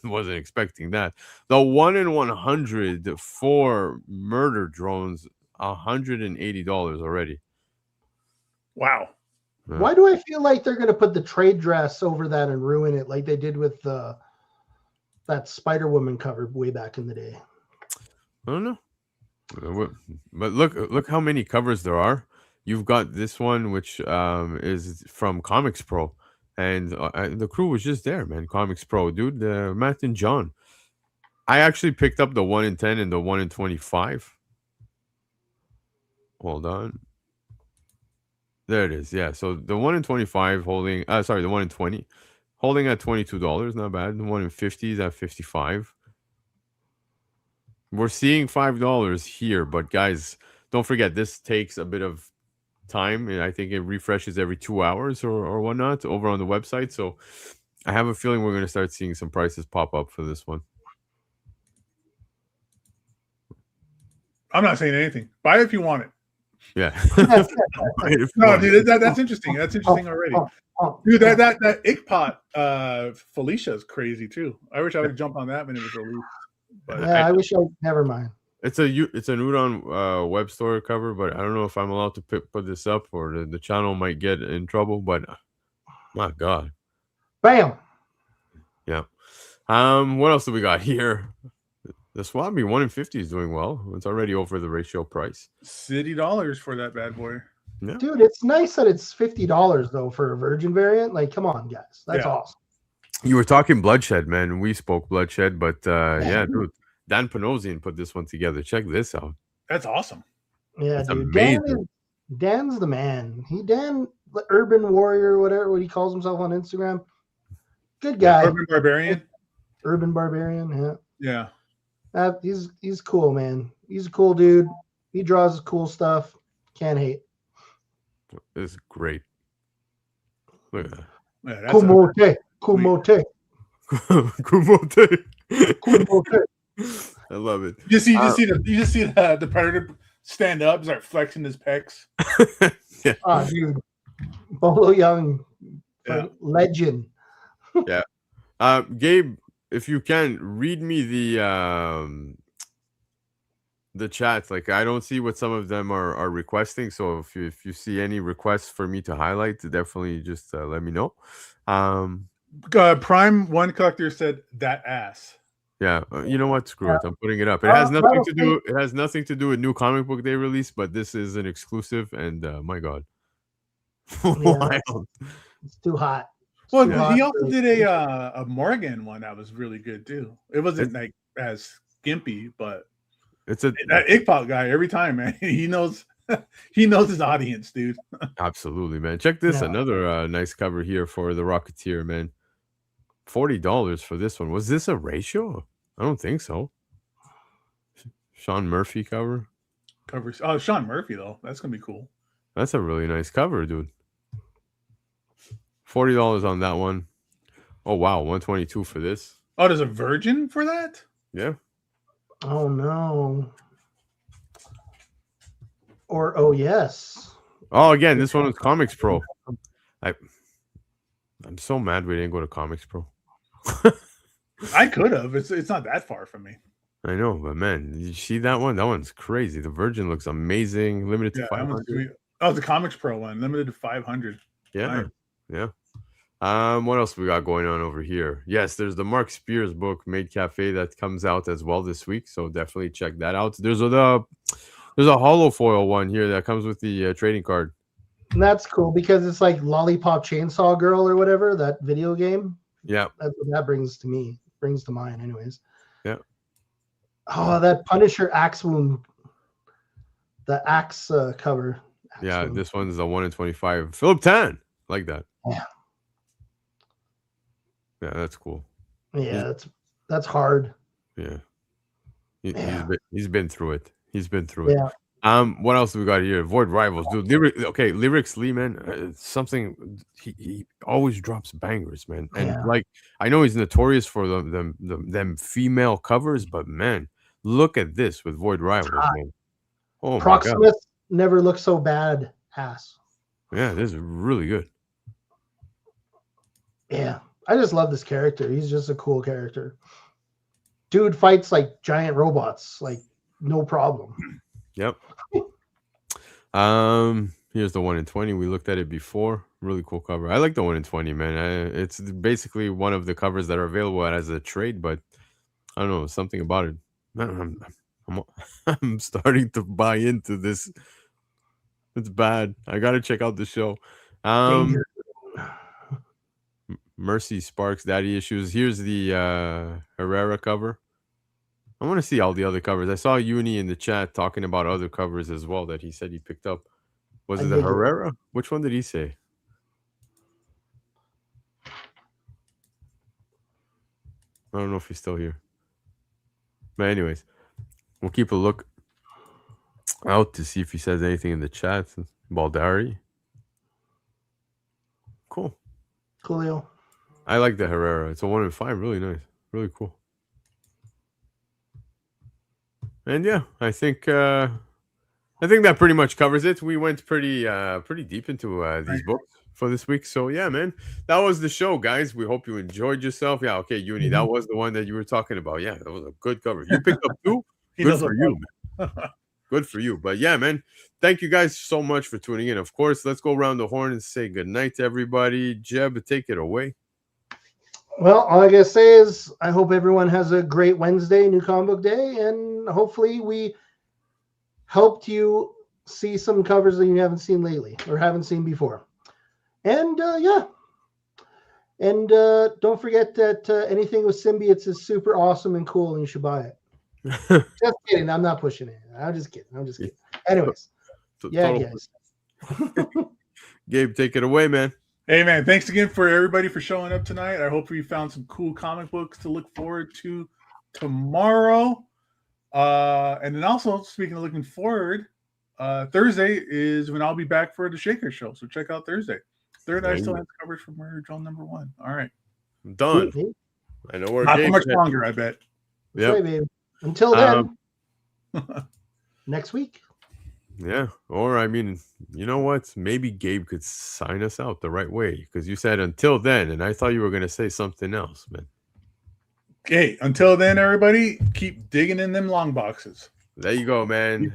Wasn't expecting that. The 1 in 100 for murder drones, $180 already. Wow. Why do I feel like they're going to put the trade dress over that and ruin it like they did with that Spider-Woman cover way back in the day? I don't know. But look how many covers there are. You've got this one, which is from Comics Pro. And the crew was just there, man. Comics Pro, dude. Matt and John. I actually picked up the 1 in 10 and the 1 in 25. Hold on. There it is. Yeah. So the 1 in 25 holding, the 1 in 20 holding at $22. Not bad. The 1 in 50 is at $55. We're seeing $5 here, but guys, don't forget this takes a bit of time, and I think it refreshes every 2 hours or whatnot over on the website. So I have a feeling we're going to start seeing some prices pop up for this one. I'm not saying anything. Buy it if you want it. Yeah. No, dude, that's interesting. That's interesting already. Dude, that Ickpot Felicia is crazy too. I wish I would jump on that when it was released. But yeah, I wish I never mind. It's an Udon web store cover, but I don't know if I'm allowed to put this up or the channel might get in trouble. But my God, bam. Yeah. What else do we got here? The Swabby 1 in 50 is doing well. It's already over the ratio price. $60 for that bad boy. Yeah. Dude, it's nice that it's $50 though for a Virgin variant. Like, come on, guys, that's awesome. You were talking Bloodshed, man. We spoke Bloodshed, but yeah, dude. Dan Panosian put this one together. Check this out. That's awesome. Yeah, that's dude. Dan's the man. Dan, the urban warrior, whatever what he calls himself on Instagram. Good guy. Urban Barbarian. Urban Barbarian. Yeah. He's cool, man. He's a cool dude. He draws cool stuff. Can't hate. It's great. Look at that. Yeah, Kumote. Kumote. Kumote. Kumote. I love it. You just see the Predator stand up, start flexing his pecs. Yeah. Oh, dude, Bolo Young, legend. Yeah, Gabe, if you can read me the chats. Like I don't see what some of them are requesting. So if you see any requests for me to highlight, definitely just let me know. Prime One Collector said that ass. Yeah, you know what? Screw it. I'm putting it up. It has nothing to do. It has nothing to do with new comic book day release, but this is an exclusive, and my God, wild. It's too hot. Well, he also did a Morgan one that was really good too. It wasn't like as skimpy, but that Ickpot guy every time, man. He knows his audience, dude. Absolutely, man. Check this. Another nice cover here for the Rocketeer, man. $40 for this one. Was this a ratio? I don't think so. Sean Murphy cover. Oh, Sean Murphy though. That's gonna be cool. That's a really nice cover, dude. $40 on that one. Oh wow, $122 for this. Oh, there's a Virgin for that? Yeah. Oh no. Or oh yes. Oh, again, this one was Comics Pro. I'm so mad we didn't go to Comics Pro. I could have. It's not that far from me. I know, but man, you see that one? That one's crazy. The Virgin looks amazing. Limited to 500. Oh, the Comics Pro one, limited to 500. Yeah, nice. Yeah. What else we got going on over here? Yes, there's the Mark Spears book, Made Cafe, that comes out as well this week. So definitely check that out. There's a holo foil one here that comes with the trading card. And that's cool because it's like Lollipop Chainsaw Girl or whatever, that video game. Yeah. That's what that brings to mind anyways. Yeah. Oh, that Punisher axe wound Axe cover. Yeah, one. this one's a 1 in 25. Philip Tan, like that. Yeah. Yeah, that's cool. Yeah, that's hard. Yeah. Yeah. He's been through it. He's been through it. Yeah. What else do we got here? Void Rivals, dude. Lyrics Lee, man. Something he always drops bangers, man. And like, I know he's notorious for them female covers, but man, look at this with Void Rivals, man. Oh Proximus my God. never looked so bad ass. Yeah, this is really good. Yeah, I just love this character. He's just a cool character. Dude fights like giant robots, like no problem. Yep. Here's the 1 in 20. We looked at it before. Really cool cover. I like the 1 in 20, man. It's basically one of the covers that are available as a trade, but I don't know, something about it. I'm starting to buy into this. It's bad. I gotta check out the show. Mercy Sparx Daddy Issues. Here's the Herrera cover. I want to see all the other covers. I saw Uni in the chat talking about other covers as well that he said he picked up. Was it the Herrera? Which one did he say? I don't know if he's still here. But anyways, we'll keep a look out to see if he says anything in the chat. Baldari. Cool. Coolio. I like the Herrera. It's a 1 in 5. Really nice. Really cool. And yeah, I think that pretty much covers it. We went pretty deep into these books for this week. So yeah, man, that was the show, guys. We hope you enjoyed yourself. Yeah, okay, Uni, that was the one that you were talking about. Yeah, that was a good cover. You picked up 2. Good for you, man. Good for you. But yeah, man, thank you guys so much for tuning in. Of course, let's go around the horn and say good night to everybody. Jeb, take it away. Well, all I gotta say is I hope everyone has a great Wednesday, New Comic Book Day, and hopefully we helped you see some covers that you haven't seen lately or haven't seen before. And yeah. And don't forget that anything with symbiotes is super awesome and cool, and you should buy it. Just kidding. I'm not pushing it. I'm just kidding. Anyways. Yeah, guys. Gabe, take it away, man. Hey, man, thanks again for everybody for showing up tonight. I hope you found some cool comic books to look forward to tomorrow. And then also, speaking of looking forward, Thursday is when I'll be back for the Shaker Show. So check out Thursday. Third Eye still has coverage for Murder Drill #1. All right. I'm done. I know where not for much longer, I bet. Yeah. Right, until then, next week. Yeah. Or, I mean, you know what? Maybe Gabe could sign us out the right way because you said until then, and I thought you were going to say something else, man. Okay. Until then, everybody, keep digging in them long boxes. There you go, man.